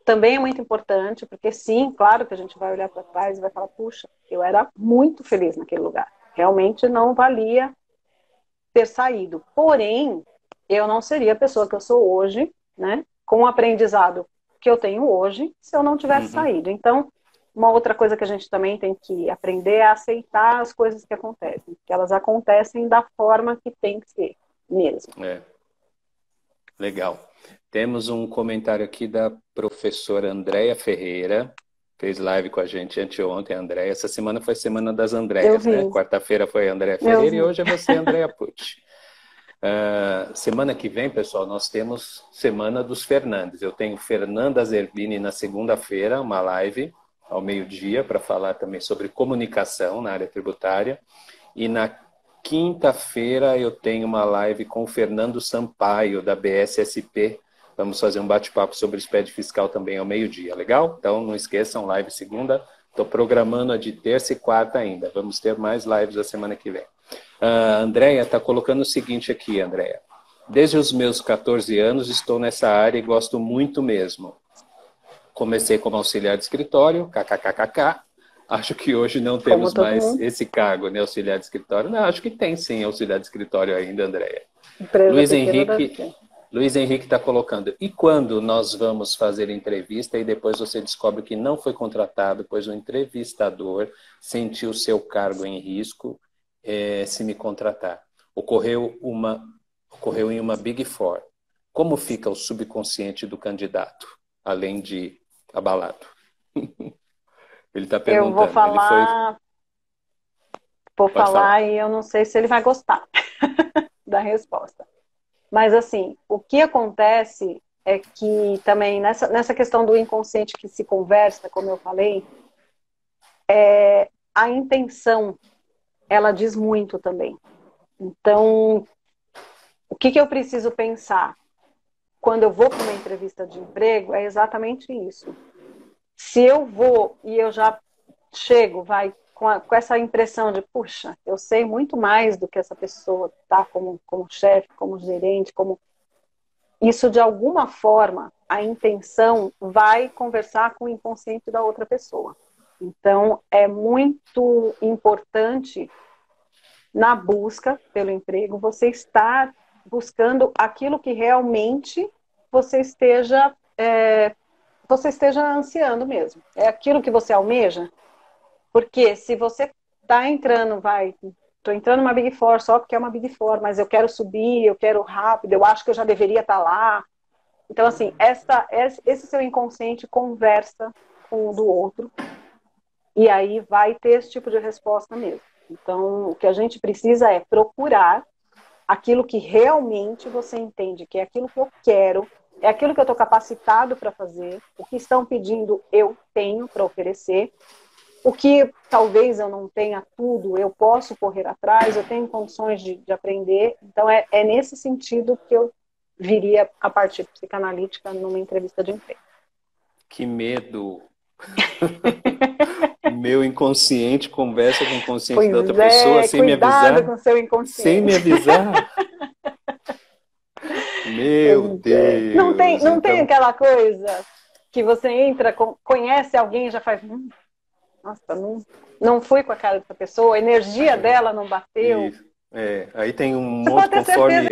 também é muito importante, porque sim, claro que a gente vai olhar para trás e vai falar, puxa, eu era muito feliz naquele lugar. Realmente não valia ter saído. Porém, eu não seria a pessoa que eu sou hoje, né? Com o aprendizado que eu tenho hoje, se eu não tivesse saído. Então, uma outra coisa que a gente também tem que aprender é aceitar as coisas que acontecem. Que elas acontecem da forma que tem que ser mesmo. Legal. Temos um comentário aqui da professora Andréia Ferreira. Fez live com a gente anteontem, Andréia. Essa semana foi a Semana das Andréias, né? Quarta-feira foi a Andréia Ferreira e hoje é você, Andréia Pucci. Semana que vem, pessoal, nós temos Semana dos Fernandes. Eu tenho Fernanda Zerbini na segunda-feira, uma live ao meio-dia, para falar também sobre comunicação na área tributária. E na quinta-feira eu tenho uma live com o Fernando Sampaio, da BSSP. Vamos fazer um bate-papo sobre o SPED fiscal também ao meio-dia, legal? Então não esqueçam, live segunda. Estou programando a de terça e quarta ainda. Vamos ter mais lives a semana que vem. A Andréia está colocando o seguinte aqui, Andréia. Desde os meus 14 anos estou nessa área e gosto muito mesmo. Comecei como auxiliar de escritório, kkkk. Acho que hoje não temos mais esse cargo, né, auxiliar de escritório. Não, acho que tem sim auxiliar de escritório ainda, Andréia. Luiz Henrique está colocando. E quando nós vamos fazer entrevista e depois você descobre que não foi contratado, pois o entrevistador sentiu seu cargo em risco se me contratar? Ocorreu em uma Big Four. Como fica o subconsciente do candidato, além de abalado? Ele está perguntando. Eu vou falar, falar e eu não sei se ele vai gostar da resposta. Mas, assim, o que acontece é que também, nessa questão do inconsciente que se conversa, como eu falei, a intenção, ela diz muito também. Então, o que eu preciso pensar quando eu vou para uma entrevista de emprego é exatamente isso. Se eu vou e eu já chego, com essa impressão de, puxa, eu sei muito mais do que essa pessoa, tá? Como chefe, como gerente, isso de alguma forma, a intenção vai conversar com o inconsciente da outra pessoa. Então, é muito importante na busca pelo emprego, você estar buscando aquilo que realmente você esteja ansiando mesmo. É aquilo que você almeja. Porque se você está entrando, estou entrando numa Big Four só porque é uma Big Four, mas eu quero subir, eu quero rápido, eu acho que eu já deveria estar lá. Então, assim, esse seu inconsciente conversa com o do outro e aí vai ter esse tipo de resposta mesmo. Então, o que a gente precisa é procurar aquilo que realmente você entende, que é aquilo que eu quero, é aquilo que eu estou capacitado para fazer, o que estão pedindo eu tenho para oferecer, o que talvez eu não tenha tudo, eu posso correr atrás, eu tenho condições de aprender. Então, é nesse sentido que eu viria a parte psicanalítica numa entrevista de emprego. Que medo! Meu inconsciente conversa com o inconsciente da outra pessoa sem me avisar. Cuidado com seu inconsciente. Sem me avisar. Meu Deus! Não tem aquela coisa que você entra, conhece alguém e já faz... nossa, não fui com a cara dessa pessoa, a energia dela não bateu. Isso. Aí tem um monte, conforme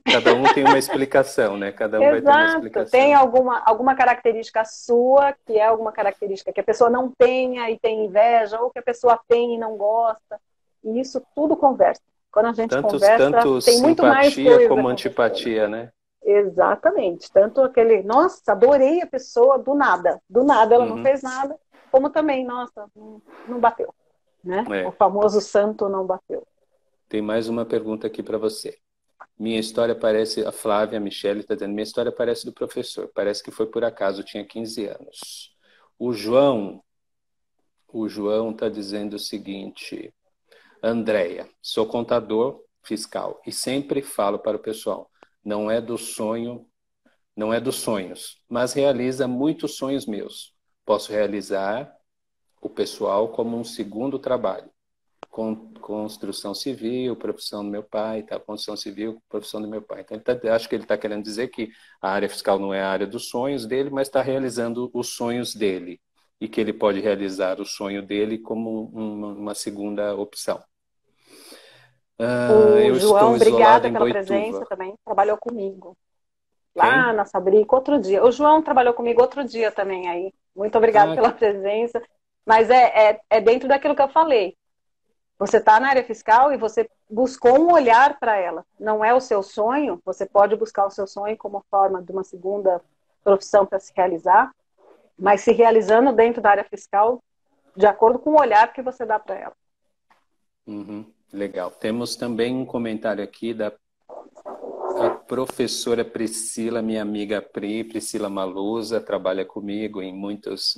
cada um tem uma explicação, né? Cada um vai ter uma explicação. Tem alguma característica sua, que é alguma característica que a pessoa não tenha e tem inveja, ou que a pessoa tem e não gosta. E isso tudo conversa. Quando a gente conversa, tem muito mais coisa. Simpatia como antipatia, né? Exatamente. Tanto aquele, nossa, adorei a pessoa do nada. Do nada ela não fez nada, como também, nossa, não bateu. Né? O famoso santo não bateu. Tem mais uma pergunta aqui para você. Minha história parece, a Flávia, a Michele está dizendo, minha história parece do professor, parece que foi por acaso, eu tinha 15 anos. O João está dizendo o seguinte, Andréia, sou contador fiscal e sempre falo para o pessoal, não é dos sonhos, mas realiza muitos sonhos meus. Posso realizar o pessoal como um segundo trabalho. Construção civil, profissão do meu pai, tá? Construção civil, profissão do meu pai. Então, acho que ele está querendo dizer que a área fiscal não é a área dos sonhos dele, mas está realizando os sonhos dele. E que ele pode realizar o sonho dele como uma segunda opção. O Eu João, estou isolado obrigada em pela presença Boituva. também, trabalhou comigo lá Quem? na Sabrica outro dia. O João trabalhou comigo outro dia também aí. Muito obrigada Ah, pela presença. Mas é dentro daquilo que eu falei. Você está na área fiscal e você buscou um olhar para ela. Não é o seu sonho, você pode buscar o seu sonho como forma de uma segunda profissão para se realizar, mas se realizando dentro da área fiscal, de acordo com o olhar que você dá para ela. uhum, legal. Temos também um comentário aqui da a professora Priscila, minha amiga Priscila Maluza, trabalha comigo em muitas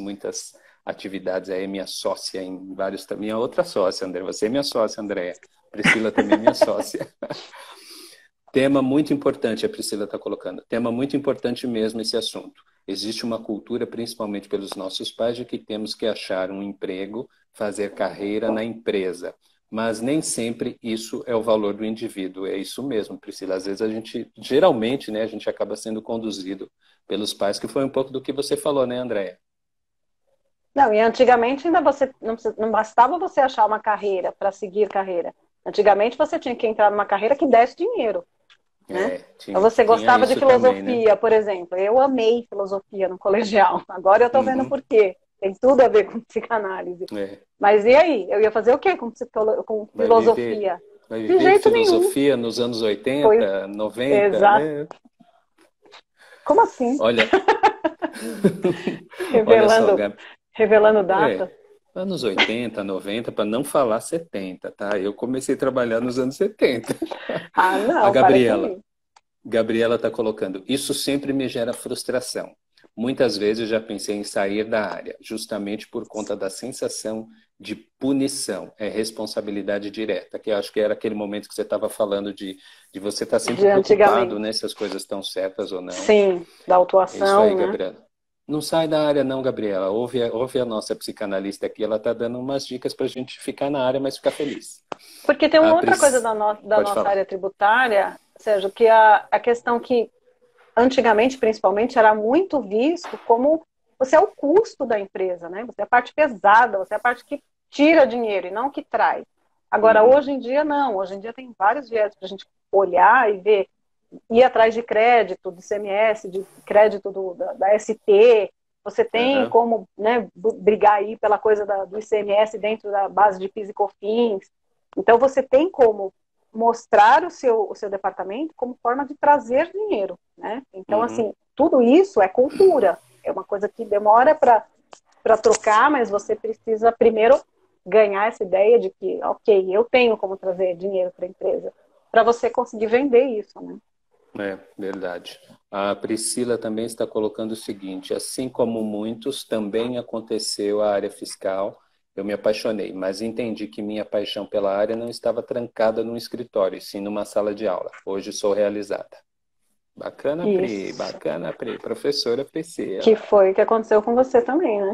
atividades, é minha sócia em vários, minha outra sócia, André, você é minha sócia, André. Priscila também é minha sócia. Tema muito importante, a Priscila está colocando. Tema muito importante mesmo esse assunto. Existe uma cultura, principalmente pelos nossos pais, de que temos que achar um emprego, fazer carreira na empresa. Mas nem sempre isso é o valor do indivíduo. É isso mesmo, Priscila. Às vezes a gente, geralmente, né, a gente acaba sendo conduzido pelos pais, que foi um pouco do que você falou, né, Andréia? Não, e antigamente ainda você não bastava você achar uma carreira para seguir carreira. Antigamente você tinha que entrar numa carreira que desse dinheiro, né? É, Então você tinha gostava de isso também, né? filosofia, por exemplo. Eu amei filosofia no colegial. Agora eu estou vendo Uhum, por quê. Tem tudo a ver com psicanálise. é. Mas e aí? Eu ia fazer o quê com Vai viver, filosofia? vai De viver jeito nenhum. filosofia nos anos Foi 80, 90, exato. né? Como assim? Olha, olha só, Revelando, revelando data? anos 80, 90, para não falar 70, tá? Eu comecei a trabalhar nos anos 70. Ah, A não, para Gabriela, comigo. Gabriela está colocando, isso sempre me gera frustração. Muitas vezes eu já pensei em sair da área, justamente por conta da sensação de punição, é responsabilidade direta, que eu acho que era aquele momento que você estava falando de você estar sempre De preocupado, antigamente. né, se as coisas estão certas ou não. Sim, da É isso aí, autuação, né? Gabriela. Não sai da área não, Gabriela. Ouve a nossa psicanalista aqui, ela está dando umas dicas para a gente ficar na área, mas ficar feliz. Porque tem A uma outra coisa Pris, da pode nossa falar. área tributária, Sérgio, que a questão que antigamente, principalmente, era muito visto como você é o custo da empresa, né? Você é a parte pesada, você é a parte que tira dinheiro e não que traz. Agora, Uhum, hoje em dia, não. Hoje em dia tem vários viés para a gente olhar e ver, ir atrás de crédito, do CMS, de crédito da ST. Você tem aham, como, né, brigar aí pela coisa do ICMS dentro da base de PIS e COFINS. Então, você tem como mostrar o seu departamento como forma de trazer dinheiro, né? Então, uhum, assim, tudo isso é cultura. É uma coisa que demora para trocar, mas você precisa primeiro ganhar essa ideia de que, ok, eu tenho como trazer dinheiro para a empresa, para você conseguir vender isso, né? é verdade. A Priscila também está colocando o seguinte, assim como muitos, também aconteceu a área fiscal, eu me apaixonei, mas entendi que minha paixão pela área não estava trancada num escritório, e sim numa sala de aula. Hoje sou realizada. Isso. Bacana, Pri, professora Que Priscila. foi o que aconteceu com você também, né?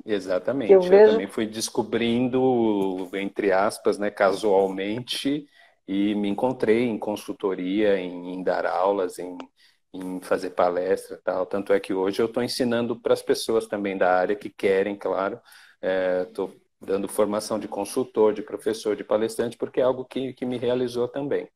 Que eu Exatamente. Eu vejo. também fui descobrindo, entre aspas, né, casualmente, e me encontrei em consultoria, em dar aulas, em fazer palestra, e tal. Tanto é que hoje eu estou ensinando para as pessoas também da área que querem, claro. Estou dando formação de consultor, de professor, de palestrante, porque é algo que me realizou também.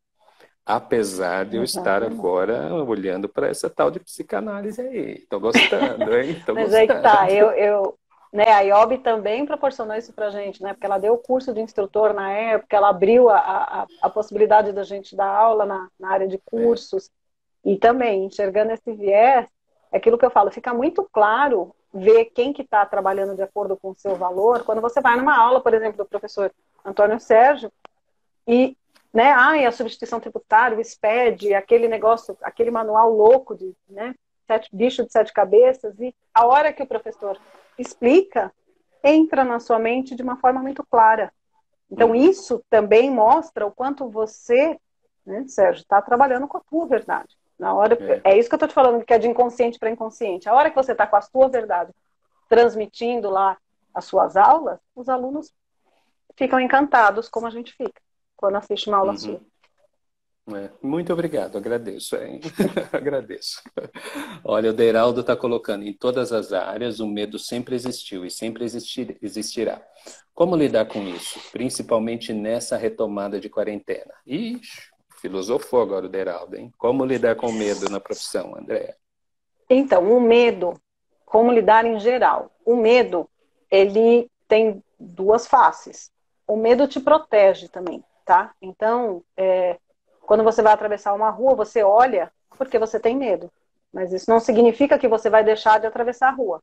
Apesar de eu estar Exatamente. agora olhando para essa tal de psicanálise aí. Estou gostando, hein? Estou Mas aí que tá, gostando. né, a IOB também proporcionou isso pra gente, né? Porque ela deu o curso de instrutor na época, ela abriu a possibilidade da gente dar aula na área de É. cursos. E também, enxergando esse viés, é aquilo que eu falo, fica muito claro ver quem que está trabalhando de acordo com o seu valor. Quando você vai numa aula, por exemplo, do professor Antônio Sérgio, e, né, a substituição tributária, o SPED, aquele negócio, aquele manual louco de, né, bicho de sete cabeças, e a hora que o professor explica, entra na sua mente de uma forma muito clara. Então, Uhum. isso também mostra o quanto você, né, Sérgio, está trabalhando com a tua verdade. Na hora, É. é isso que eu estou te falando, que é de inconsciente para inconsciente. A hora que você está com a sua verdade transmitindo lá as suas aulas, os alunos ficam encantados, como a gente fica, quando assiste uma aula Uhum. sua. Muito obrigado, agradeço, hein? Agradeço. Olha, o Deraldo está colocando, em todas as áreas o medo sempre existiu e sempre existirá. Como lidar com isso, principalmente nessa retomada de quarentena? Ixi, filosofou agora o Deraldo, hein? Como lidar com o medo na profissão, Andréa? Então, o medo, como lidar em geral? O medo, ele tem duas faces. O medo te protege também, tá? Então, quando você vai atravessar uma rua, você olha porque você tem medo. Mas isso não significa que você vai deixar de atravessar a rua.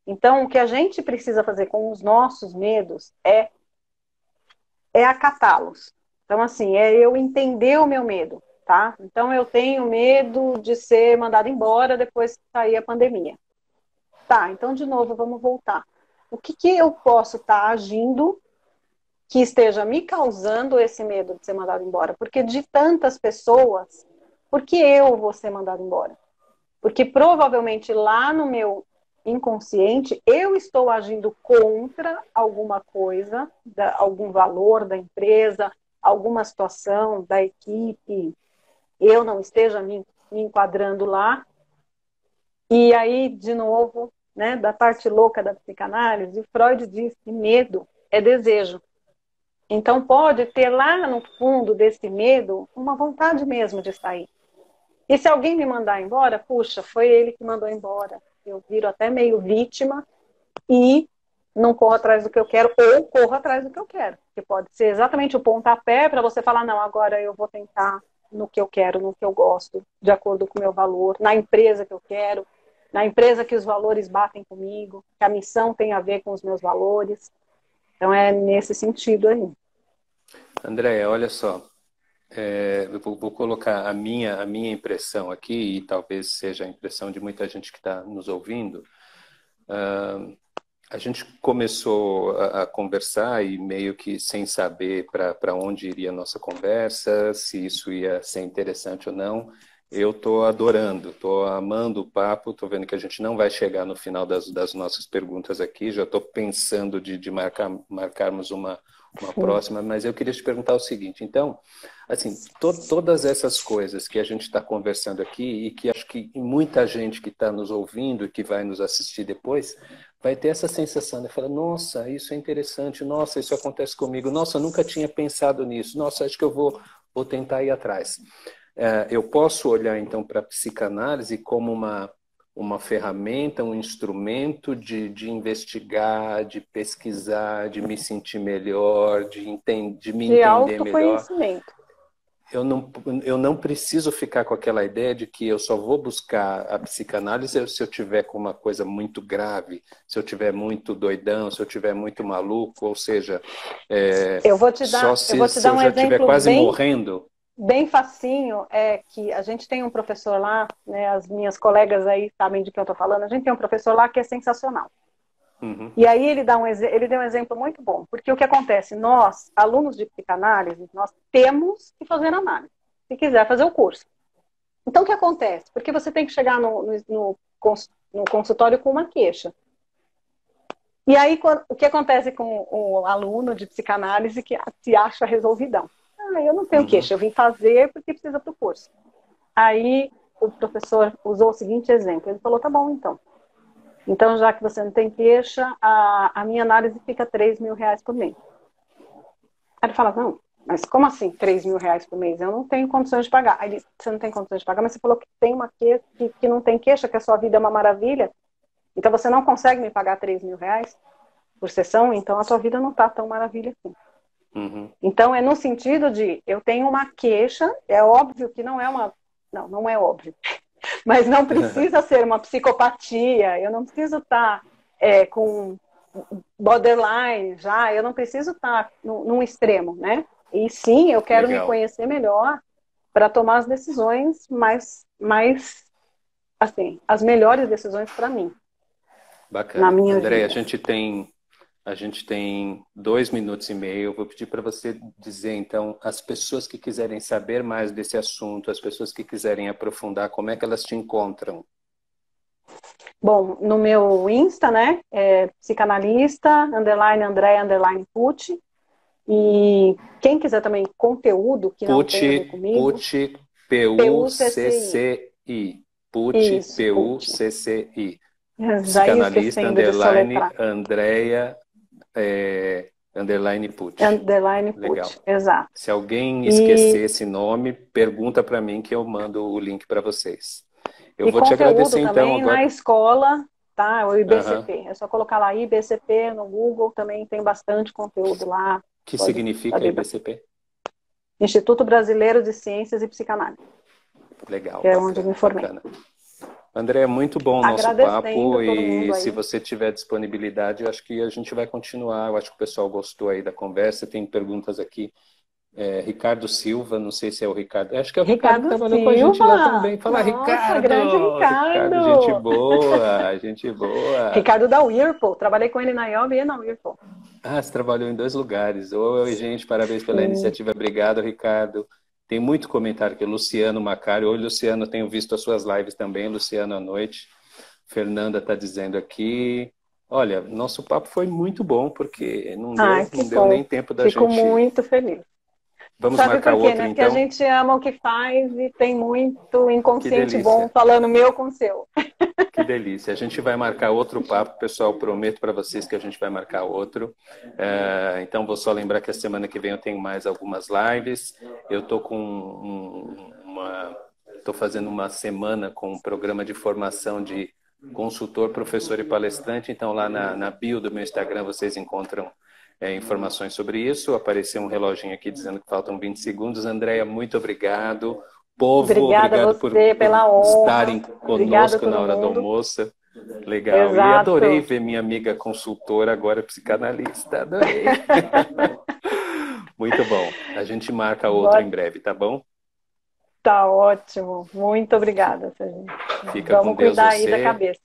Então, o que a gente precisa fazer com os nossos medos é acatá-los. Então, assim, é eu entender o meu medo, tá? Então, eu tenho medo de ser mandado embora depois que sair a pandemia. Tá, então, de novo, vamos voltar. O que que eu posso estar agindo que esteja me causando esse medo de ser mandado embora? Porque de tantas pessoas, por que eu vou ser mandado embora? Porque provavelmente lá no meu inconsciente eu estou agindo contra alguma coisa, algum valor da empresa, alguma situação da equipe, eu não esteja me enquadrando lá. E aí, de novo, né, da parte louca da psicanálise, Freud diz que medo é desejo. Então pode ter lá no fundo desse medo uma vontade mesmo de sair. E se alguém me mandar embora, puxa, foi ele que mandou embora. Eu viro até meio vítima e não corro atrás do que eu quero ou corro atrás do que eu quero. Que pode ser exatamente o pontapé para você falar, não, agora eu vou tentar no que eu quero, no que eu gosto, de acordo com o meu valor, na empresa que eu quero, na empresa que os valores batem comigo, que a missão tem a ver com os meus valores. Então é nesse sentido aí. Andréa, olha só, eu vou colocar a minha impressão aqui, e talvez seja a impressão de muita gente que está nos ouvindo. A gente começou a conversar e meio que sem saber para onde iria a nossa conversa, se isso ia ser interessante ou não. Eu estou adorando, estou amando o papo, estou vendo que a gente não vai chegar no final das nossas perguntas aqui, já estou pensando de marcarmos uma próxima, mas eu queria te perguntar o seguinte, então, assim, todas essas coisas que a gente está conversando aqui e que acho que muita gente que está nos ouvindo e que vai nos assistir depois vai ter essa sensação de falar, nossa, isso é interessante, nossa, isso acontece comigo, nossa, eu nunca tinha pensado nisso, nossa, acho que eu vou tentar ir atrás. Eu posso olhar, então, para a psicanálise como uma ferramenta, um instrumento de investigar, de pesquisar, de me sentir melhor, de me De entender melhor. autoconhecimento. Eu não preciso ficar com aquela ideia de que eu só vou buscar a psicanálise se eu tiver com uma coisa muito grave, se eu tiver muito doidão, se eu tiver muito maluco, ou seja, Eu vou te só dar, eu vou te se dar eu um já estiver exemplo quase morrendo. bem facinho, é que a gente tem um professor lá, né, as minhas colegas aí sabem de quem eu estou falando, a gente tem um professor lá que é sensacional. Uhum, E aí ele deu um exemplo muito bom, porque o que acontece, nós, alunos de psicanálise, nós temos que fazer análise, se quiser fazer o curso. Então o que acontece? Porque você tem que chegar no consultório com uma queixa. E aí o que acontece com o aluno de psicanálise que se acha resolvidão? Ah, eu não tenho uhum, queixa, eu vim fazer porque precisa para o curso. Aí o professor usou o seguinte exemplo, ele falou, tá bom então. Então, já que você não tem queixa, a minha análise fica R$ 3.000 por mês. Aí ele fala, não, mas como assim R$ 3.000 por mês? Eu não tenho condições de pagar. Aí ele, você não tem condições de pagar, mas você falou que tem uma queixa, que não tem queixa, que a sua vida é uma maravilha. Então você não consegue me pagar R$ 3.000 por sessão, então a sua vida não está tão maravilha assim. uhum. Então é no sentido de, eu tenho uma queixa, é óbvio que não é uma... Não é óbvio. Mas não precisa ser uma psicopatia, eu não preciso estar com borderline já, eu não preciso estar num extremo, né? E sim, eu quero me Legal, conhecer melhor para tomar as decisões mais, assim, as melhores decisões para mim, na bacana. minha André, a vida. gente tem A gente tem 2 minutos e meio. Eu vou pedir para você dizer, então, as pessoas que quiserem saber mais desse assunto, as pessoas que quiserem aprofundar, como é que elas te encontram? Bom, no meu Insta, né, psicanalista, _André, _Pucci. E quem quiser também conteúdo que não tem a ver comigo, Pucci, PUCCI. P-U-C-C-I. Pucci, Isso, PUCCI. P-U-C-C-I. Já ia Psicanalista, esquecendo de underline, soletrar. Andrea, underline Pucci. Underline Legal. Pucci, exato. Se alguém esquecer E, esse nome, pergunta para mim que eu mando o link para vocês. Eu e vou te conteúdo agradecer então também na agora. escola, tá? O Aham. IBCP. É só colocar lá IBCP no Google, também tem bastante conteúdo lá. Que Pode significa saber. IBCP? Instituto Brasileiro de Ciências e Psicanálise. Legal, Que é onde eu me bacana, formei. bacana. André, é muito bom o nosso papo Agradecendo todo mundo e aí. se você tiver disponibilidade, eu acho que a gente vai continuar. Eu acho que o pessoal gostou aí da conversa. Tem perguntas aqui. Ricardo Silva, não sei se é o Ricardo. Acho que é o Ricardo que Ricardo trabalhou com a gente lá Silva! também. Fala, Nossa, Ricardo! grande Ricardo, gente Ricardo! boa, gente boa. Ricardo da Whirlpool. Trabalhei com ele na IOB e na Whirlpool. Ah, você trabalhou em 2 lugares. Oi, gente, parabéns pela Sim. iniciativa. Obrigado, Ricardo. Tem muito comentário aqui. Luciano Macário. Oi, Luciano, tenho visto as suas lives também. Luciano, à noite. Fernanda está dizendo aqui. Olha, nosso papo foi muito bom, porque não Ai, deu, que não deu bom. nem tempo da Fico gente. muito feliz. Vamos Sabe marcar por quê, outro, né? Porque a então? gente ama o que faz e tem muito Que inconsciente bom delícia. falando meu com o seu. Que delícia. A gente vai marcar outro papo, pessoal. Prometo para vocês que a gente vai marcar outro. Então, vou só lembrar que a semana que vem eu tenho mais algumas lives. Eu estou estou fazendo uma semana com um programa de formação de consultor, professor e palestrante. Então, lá na bio do meu Instagram vocês encontram informações sobre isso. Apareceu um reloginho aqui dizendo que faltam 20 segundos. Andréia, muito obrigado. Povo, Obrigada a obrigado você por pela honra. estarem Obrigada a conosco na todo hora do mundo. almoço. Legal. E adorei Exato. ver minha amiga consultora, agora psicanalista. Adorei. Muito bom. A gente marca outro em breve, tá bom? Tá ótimo. Muito obrigada, Sérgio. Fica com Vamos Deus cuidar aí da você. cabeça.